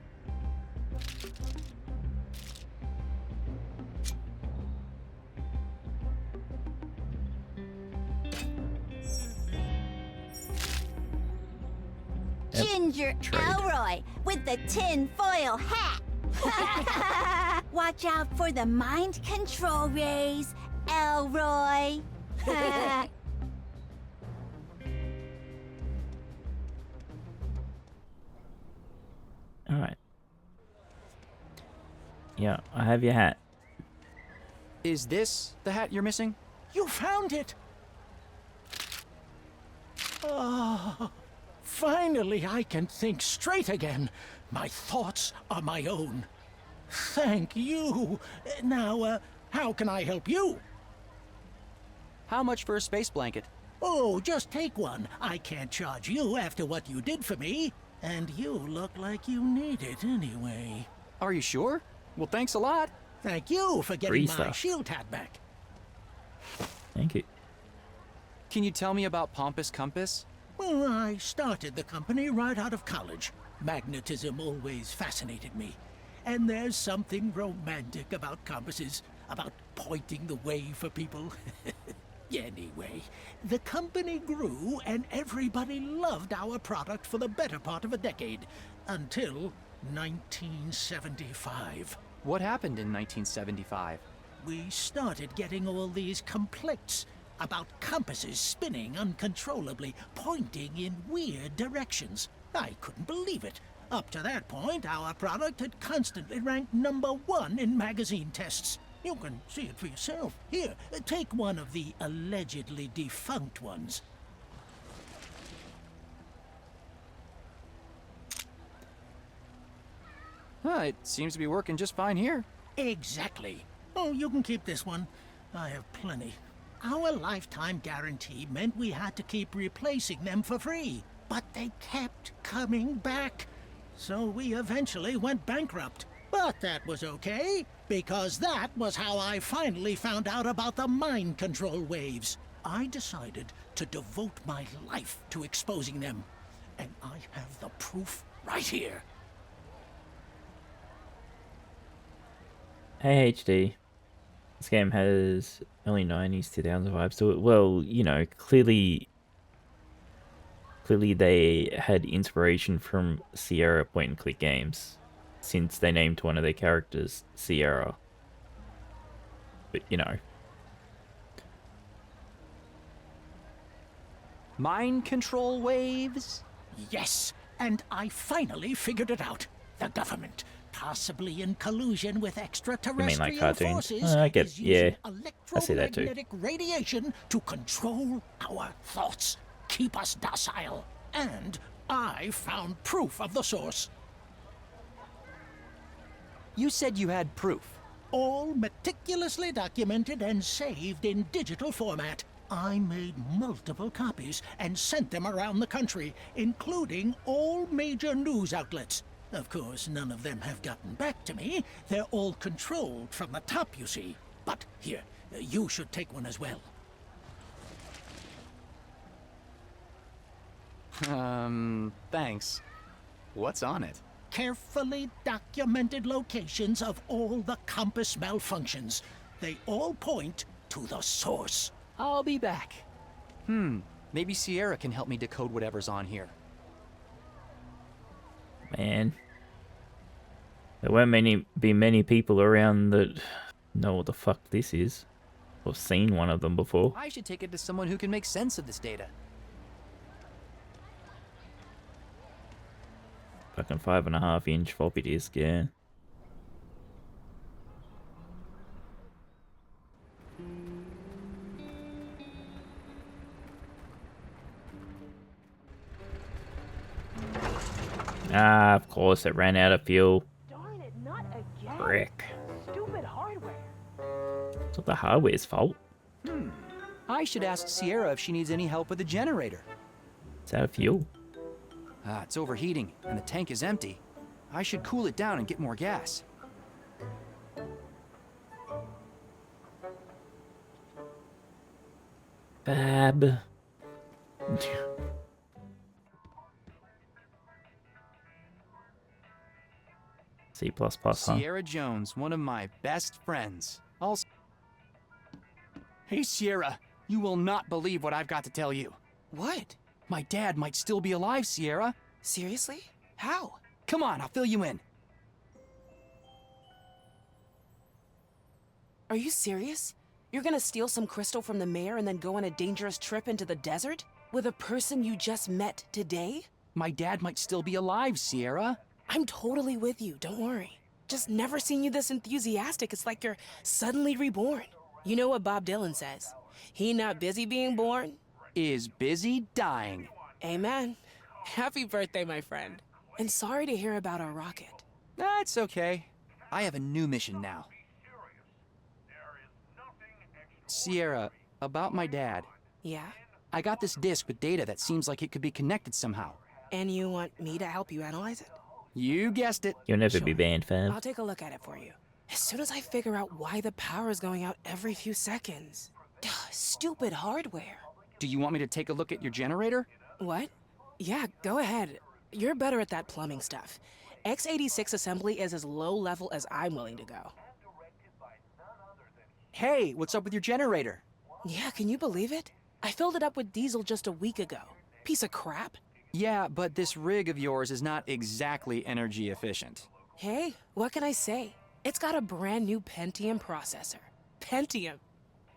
Ginger Elroy with the tin foil hat. Watch out for the mind control rays, Elroy. Alright. Yeah, I have your hat. Is this the hat you're missing? You found it! Oh, finally I can think straight again. My thoughts are my own. Thank you. Now, how can I help you? How much for a space blanket? Oh, just take one. I can't charge you after what you did for me. And you look like you need it anyway. Are you sure? Well, thanks a lot. Thank you for getting Free my stuff. shield hat back. Thank you. Can you tell me about Pompous Compass? Well, I started the company right out of college. Magnetism always fascinated me. And there's something romantic about compasses, about pointing the way for people. Anyway, the company grew and everybody loved our product for the better part of a decade, until 1975. What happened in 1975? We started getting all these complaints about compasses spinning uncontrollably, pointing in weird directions. I couldn't believe it. Up to that point, our product had constantly ranked #1 in magazine tests. You can see it for yourself. Here, take one of the allegedly defunct ones. It seems to be working just fine here. Exactly. Oh, you can keep this one. I have plenty. Our lifetime guarantee meant we had to keep replacing them for free. But they kept coming back. So we eventually went bankrupt. But that was okay, because that was how I finally found out about the mind control waves. I decided to devote my life to exposing them. And I have the proof right here. Hey HD. This game has early 90s, 2000s vibes to it. Well, you know, clearly they had inspiration from Sierra point-and-click games, since they named one of their characters Sierra. But, you know. Mind control waves? Yes, and I finally figured it out. The government, possibly in collusion with extraterrestrial cartoons? forces, I get, is yeah, using I see that too. electromagnetic radiation to control our thoughts, keep us docile. And I found proof of the source. You said you had proof. All meticulously documented and saved in digital format. I made multiple copies and sent them around the country, including all major news outlets. Of course, none of them have gotten back to me. They're all controlled from the top, you see. But here, you should take one as well. Thanks. What's on it? Carefully documented locations of all the compass malfunctions. They all point to the source. I'll be back. Maybe Sierra can help me decode whatever's on here. Man. There won't be many people around that know what the fuck this is. Or seen one of them before. I should take it to someone who can make sense of this data. Fucking 5.5-inch floppy disk, yeah. Ah, of course it ran out of fuel. Darn it, not again. Frick. Stupid hardware. It's not the hardware's fault. I should ask Sierra if she needs any help with the generator. It's out of fuel. It's overheating, and the tank is empty. I should cool it down and get more gas. Fab. C++, huh? Sierra Jones, one of my best friends. Also. Hey, Sierra, you will not believe what I've got to tell you. What? My dad might still be alive, Sierra. Seriously? How? Come on, I'll fill you in. Are you serious? You're gonna steal some crystal from the mayor and then go on a dangerous trip into the desert? With a person you just met today? My dad might still be alive, Sierra. I'm totally with you, don't worry. Just never seen you this enthusiastic. It's like you're suddenly reborn. You know what Bob Dylan says? He not busy being born is busy dying. Amen. Happy birthday, my friend. And sorry to hear about our rocket. That's okay. I have a new mission now. Sierra, about my dad. Yeah? I got this disk with data that seems like it could be connected somehow. And you want me to help you analyze it? You guessed it. You'll never be banned, fam. I'll take a look at it for you. As soon as I figure out why the power is going out every few seconds. Stupid hardware. Do you want me to take a look at your generator? What? Yeah, go ahead. You're better at that plumbing stuff. X86 assembly is as low level as I'm willing to go. Hey, what's up with your generator? Yeah, can you believe it? I filled it up with diesel just a week ago. Piece of crap. Yeah, but this rig of yours is not exactly energy efficient. Hey, what can I say? It's got a brand new Pentium processor. Pentium.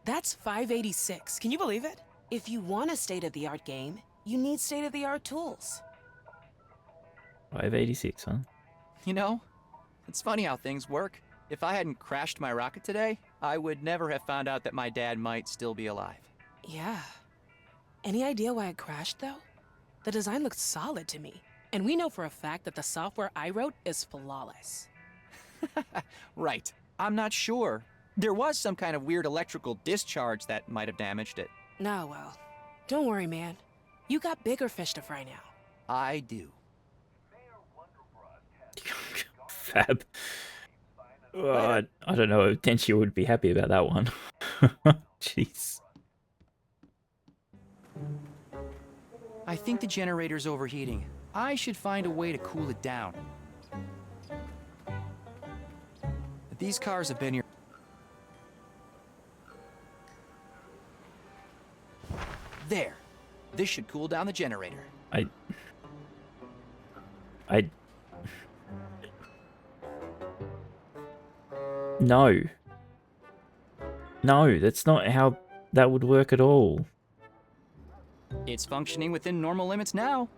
That's 586. Can you believe it? If you want a state-of-the-art game, you need state-of-the-art tools. 586, huh? You know, it's funny how things work. If I hadn't crashed my rocket today, I would never have found out that my dad might still be alive. Yeah. Any idea why it crashed, though? The design looked solid to me. And we know for a fact that the software I wrote is flawless. Right. I'm not sure. There was some kind of weird electrical discharge that might have damaged it. No, well, don't worry, man. You got bigger fish to fry now. I do. Fab. Oh, I don't know. Tenchi would be happy about that one. Jeez. I think the generator's overheating. I should find a way to cool it down. These cars have been here. There. This should cool down the generator. No. No, that's not how that would work at all. It's functioning within normal limits now.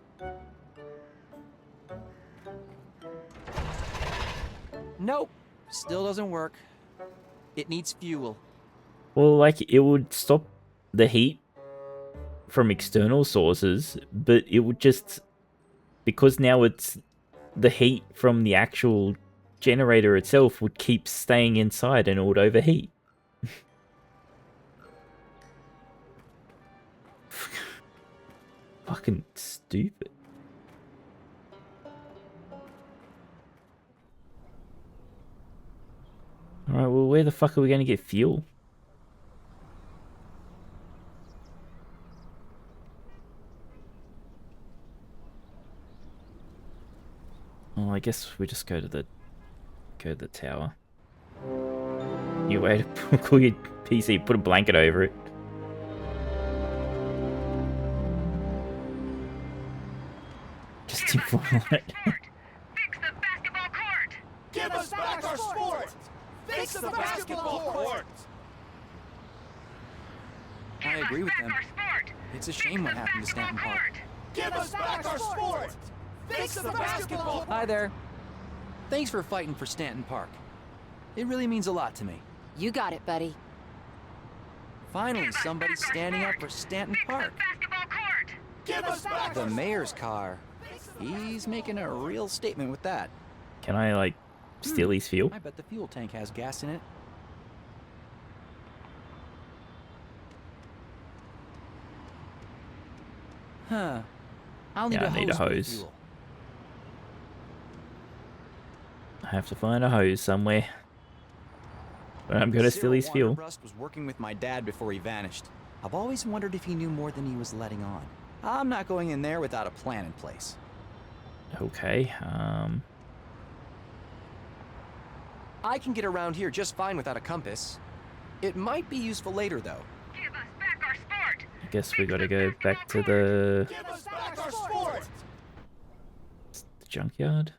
Nope. Still doesn't work. It needs fuel. Well, like, it would stop the heat from external sources, but it would just... Because now it's... The heat from the actual generator itself would keep staying inside and it would overheat. Fucking stupid. Alright, well, where the fuck are we going to get fuel? Oh, I guess we just go to the tower. New way to cool your PC, put a blanket over it. Just inform it. Fix the basketball court! Give us back our sport! Fix the basketball court! I agree with them. It's a shame what happened to Stanton Park. Give us back our sport! Fix the basketball! Hi there. Thanks for fighting for Stanton Park. It really means a lot to me. You got it, buddy. Finally, somebody's standing up for Stanton Park. Give us back The mayor's car. He's making a real statement with that. Can I, like, steal his fuel? I bet the fuel tank has gas in it. Huh. I'll need Yeah, I need a for the hose. fuel. I have to find a hose somewhere. But I'm gonna steal his fuel. Rust was working with my dad before he vanished. I've always wondered if he knew more than he was letting on. I'm not going in there without a plan in place. Okay, I can get around here just fine without a compass. It might be useful later, though. Give us back our sport! I guess we gotta go back to the Give us back our sport! junkyard.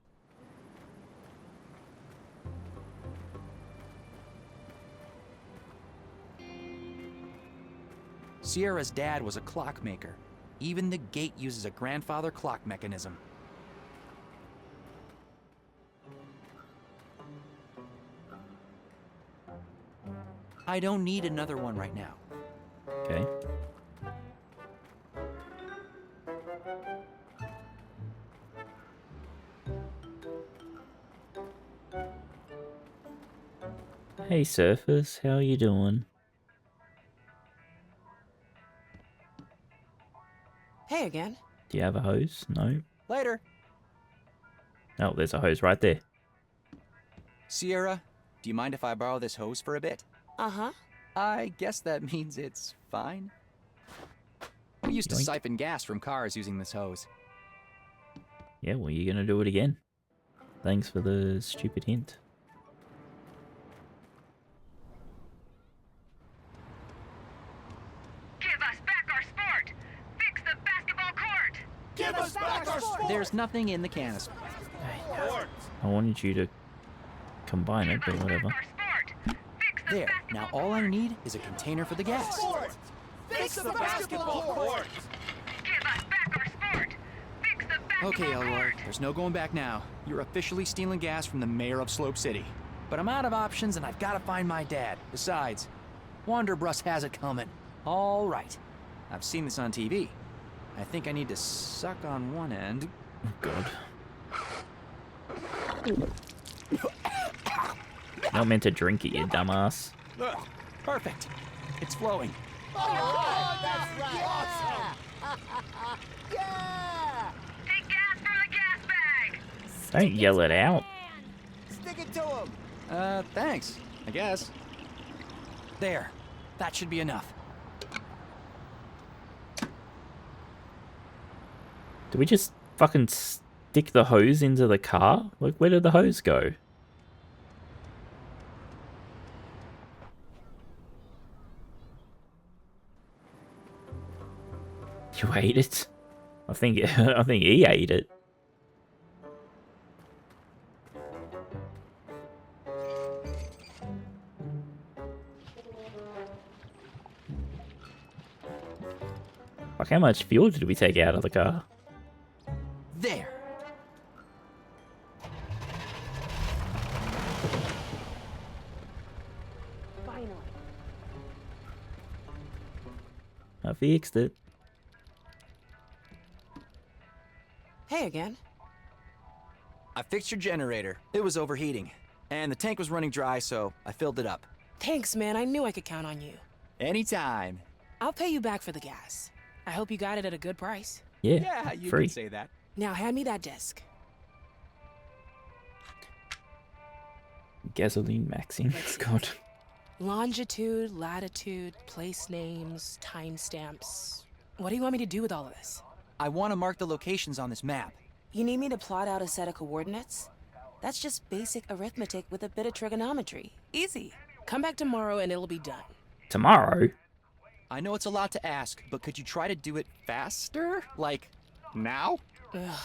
Sierra's dad was a clockmaker. Even the gate uses a grandfather clock mechanism. I don't need another one right now. Okay. Hey surfers, how you doing? Hey again. Do you have a hose? No. Later. Oh, there's a hose right there. Sierra, do you mind if I borrow this hose for a bit? Uh-huh. I guess that means it's fine. We used to Yoink. siphon gas from cars using this hose. Yeah, well, you're gonna do it again. Thanks for the stupid hint. Give us back our sport! Fix the basketball court! Give us back our sport! There's nothing in the canister. I wanted you to combine it, but whatever. There, now all I need is a container for the gas. Sport! Fix the basketball court! Give us back our sport! Fix the basketball Okay, Elroy, court! there's no going back now. You're officially stealing gas from the mayor of Slope City. But I'm out of options and I've got to find my dad. Besides, Wanderbrust has it coming. All right. I've seen this on TV. I think I need to suck on one end. Oh, God. Not meant to drink it, you dumbass. Perfect. It's flowing. Oh, that's right! Yeah! Take gas from the gas bag! Don't yell it out. Stick it to him! Thanks, I guess. There. That should be enough. Do we just fucking stick the hose into the car? Like, where did the hose go? You ate it? I think he ate it. Like, how much fuel did we take out of the car? There. Finally. I fixed it. Hey again. I fixed your generator. It was overheating. And the tank was running dry, so I filled it up. Thanks, man. I knew I could count on you. Anytime. I'll pay you back for the gas. I hope you got it at a good price. Yeah, you free. can say that. Now hand me that disc. Gasoline maxing. God. Longitude, latitude, place names, timestamps. What do you want me to do with all of this? I want to mark the locations on this map. You need me to plot out a set of coordinates? That's just basic arithmetic with a bit of trigonometry. Easy. Come back tomorrow and it'll be done. Tomorrow? I know it's a lot to ask, but could you try to do it faster? Like, now? Ugh.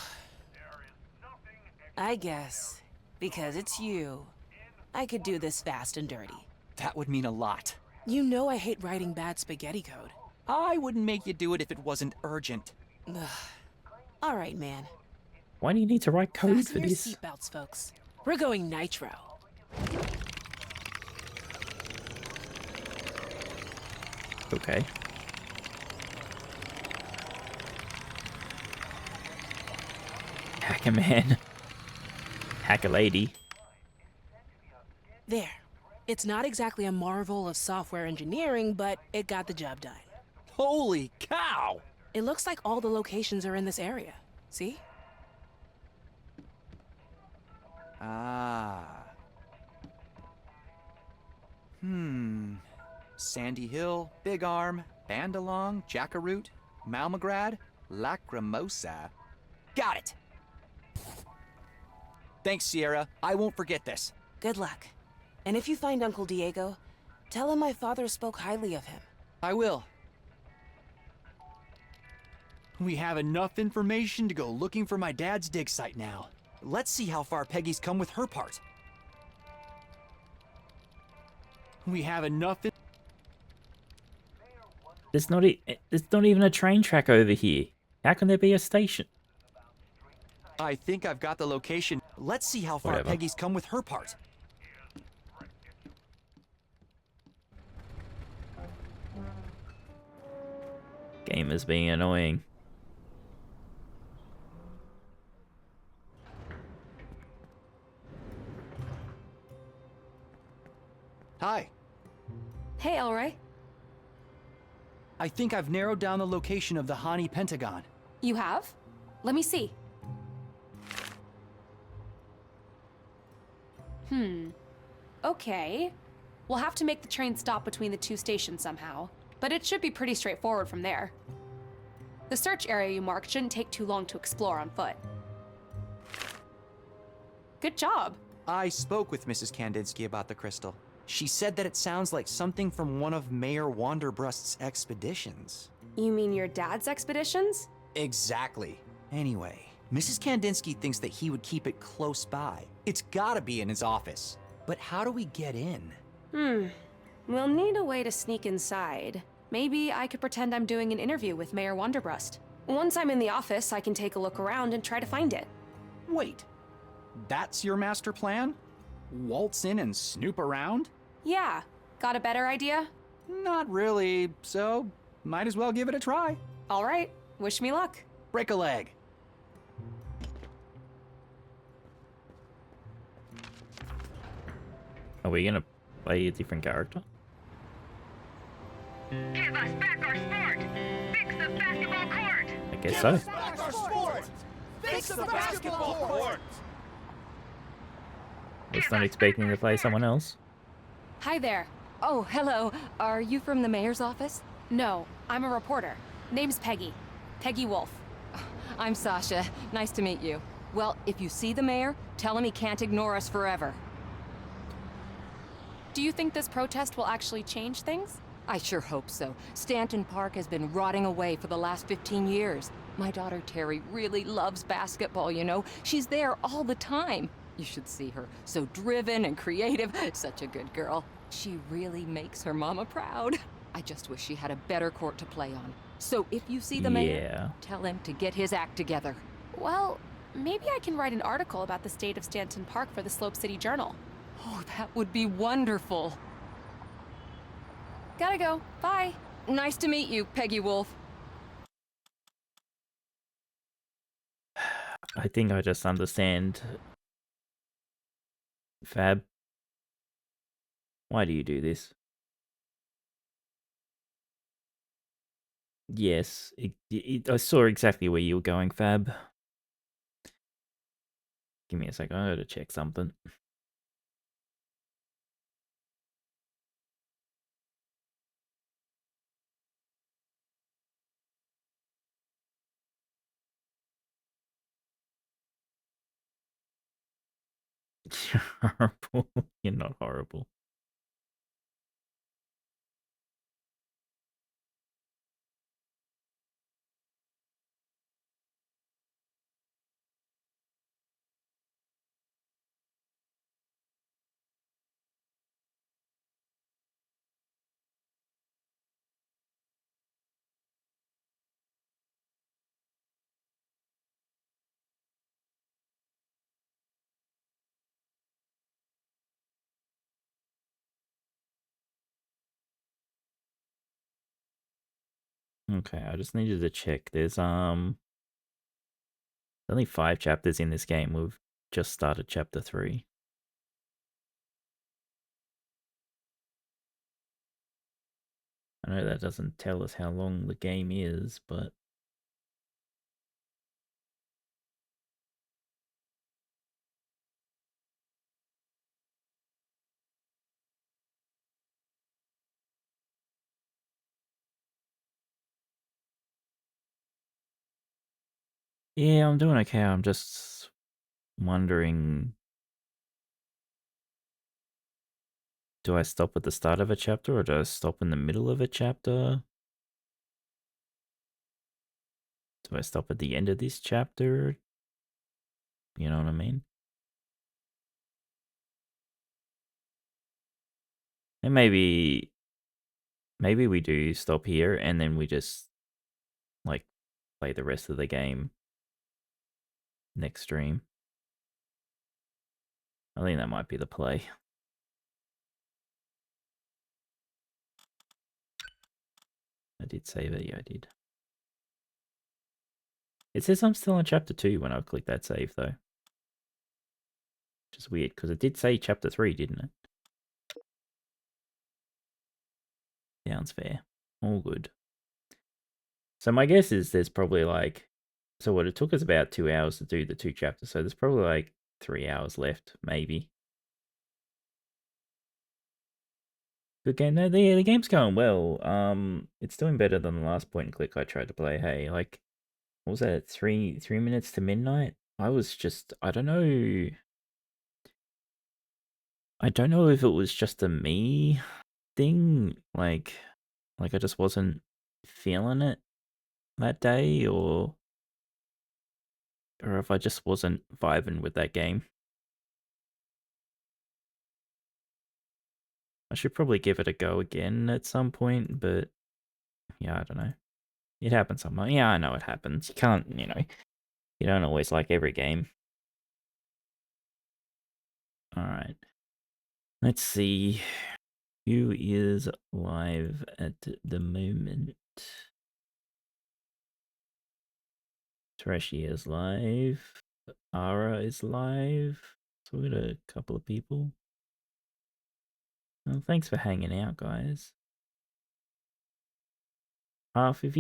I guess. Because it's you. I could do this fast and dirty. That would mean a lot. You know I hate writing bad spaghetti code. I wouldn't make you do it if it wasn't urgent. Ugh. All right, man. Why do you need to write code Fasten for your this? seatbelts, folks. We're going nitro. Okay. Hack a man. Hack a lady. There. It's not exactly a marvel of software engineering, but it got the job done. Holy cow! It looks like all the locations are in this area. See? Ah. Sandy Hill, Big Arm, Bandalong, Jackaroot, Malmagrad, Lacrimosa. Got it! Thanks, Sierra. I won't forget this. Good luck. And if you find Uncle Diego, tell him my father spoke highly of him. I will. We have enough information to go looking for my dad's dig site now. Let's see how far Peggy's come with her part. We have enough. There's not even a train track over here. How can there be a station? I think I've got the location. Let's see how far Whatever. Peggy's come with her part. Game is being annoying. Hi. Hey, Elroy. I think I've narrowed down the location of the Hani Pentagon. You have? Let me see. Okay. We'll have to make the train stop between the two stations somehow, but it should be pretty straightforward from there. The search area you marked shouldn't take too long to explore on foot. Good job. I spoke with Mrs. Kandinsky about the crystal. She said that it sounds like something from one of Mayor Wanderbrust's expeditions. You mean your dad's expeditions? Exactly. Anyway, Mrs. Kandinsky thinks that he would keep it close by. It's gotta be in his office. But how do we get in? We'll need a way to sneak inside. Maybe I could pretend I'm doing an interview with Mayor Wanderbrust. Once I'm in the office, I can take a look around and try to find it. Wait, that's your master plan? Waltz in and snoop around? Yeah. Got a better idea? Not really, so might as well give it a try. All right. Wish me luck. Break a leg. Are we gonna play a different character? Give us back our sport! Fix the basketball court! I guess so. Back our sport! Fix the basketball court! I was not expecting to play someone else. Hi there. Oh, hello. Are you from the mayor's office? No, I'm a reporter. Name's Peggy. Peggy Wolf. I'm Sasha. Nice to meet you. Well, if you see the mayor, tell him he can't ignore us forever. Do you think this protest will actually change things? I sure hope so. Stanton Park has been rotting away for the last 15 years. My daughter Terry really loves basketball, you know. She's there all the time. You should see her. So driven and creative. Such a good girl. She really makes her mama proud. I just wish she had a better court to play on. So if you see the mayor, tell him to get his act together. Well, maybe I can write an article about the state of Stanton Park for the Slope City Journal. Oh, that would be wonderful. Gotta go. Bye. Nice to meet you, Peggy Wolf. I think I just understand. Fab. Why do you do this? Yes, I saw exactly where you were going, Fab. Give me a sec, I gotta check something. You're horrible. You're not horrible. Okay, I just needed to check. There's only 5 chapters in this game. We've just started chapter 3. I know that doesn't tell us how long the game is, but yeah, I'm doing okay. I'm just wondering Do I stop at the start of a chapter or do I stop in the middle of a chapter? Do I stop at the end of this chapter? You know what I mean? And maybe we do stop here and then we just like play the rest of the game next stream. I think that might be the play. I did save it, yeah I did. It says I'm still on chapter 2 when I click that save though. Which is weird, because it did say chapter 3, didn't it? Sounds fair. All good. So my guess is there's probably like... So what, it took us about 2 hours to do the 2 chapters, so there's probably like 3 hours left, maybe. Good game. No, the game's going well. It's doing better than the last point and click I tried to play. Hey, like, what was that? 3 minutes to midnight? I was just... I don't know if it was just a me thing, like I just wasn't feeling it that day, or if I just wasn't vibing with that game. I should probably give it a go again at some point, but yeah, I don't know. It happens sometimes. Yeah, I know it happens. You can't, you know, you don't always like every game. Alright. Let's see. Who is live at the moment? Trashy is live. Ara is live. So we got a couple of people. Well, thanks for hanging out, guys. Half, if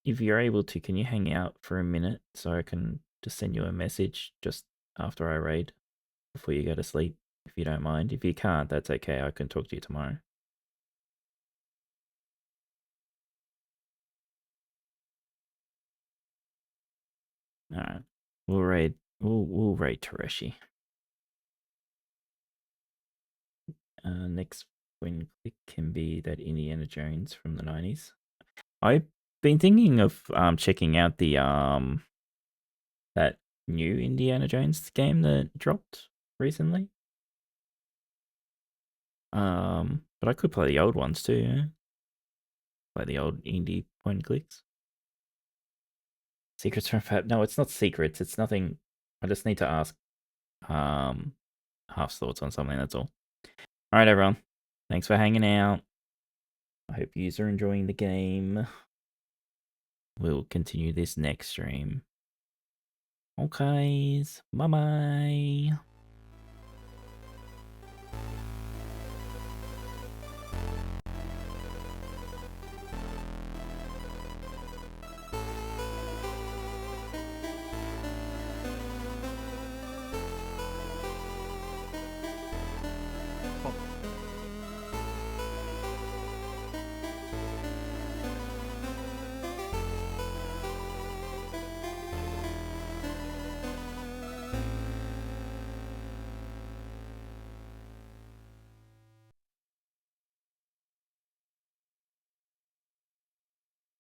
you're able to, can you hang out for a minute so I can just send you a message just after I raid before you go to sleep, if you don't mind. If you can't, that's okay. I can talk to you tomorrow. Alright. We'll raid Tereshi. Next win click can be that Indiana Jones from the 90s. I've been thinking of checking out the that new Indiana Jones game that dropped recently. But I could play the old ones too, yeah? Play the old indie point and clicks. Secrets from Fab. No, it's not secrets. It's nothing. I just need to ask Half's thoughts on something, that's all. Alright, everyone. Thanks for hanging out. I hope you are enjoying the game. We'll continue this next stream. Okay, bye-bye.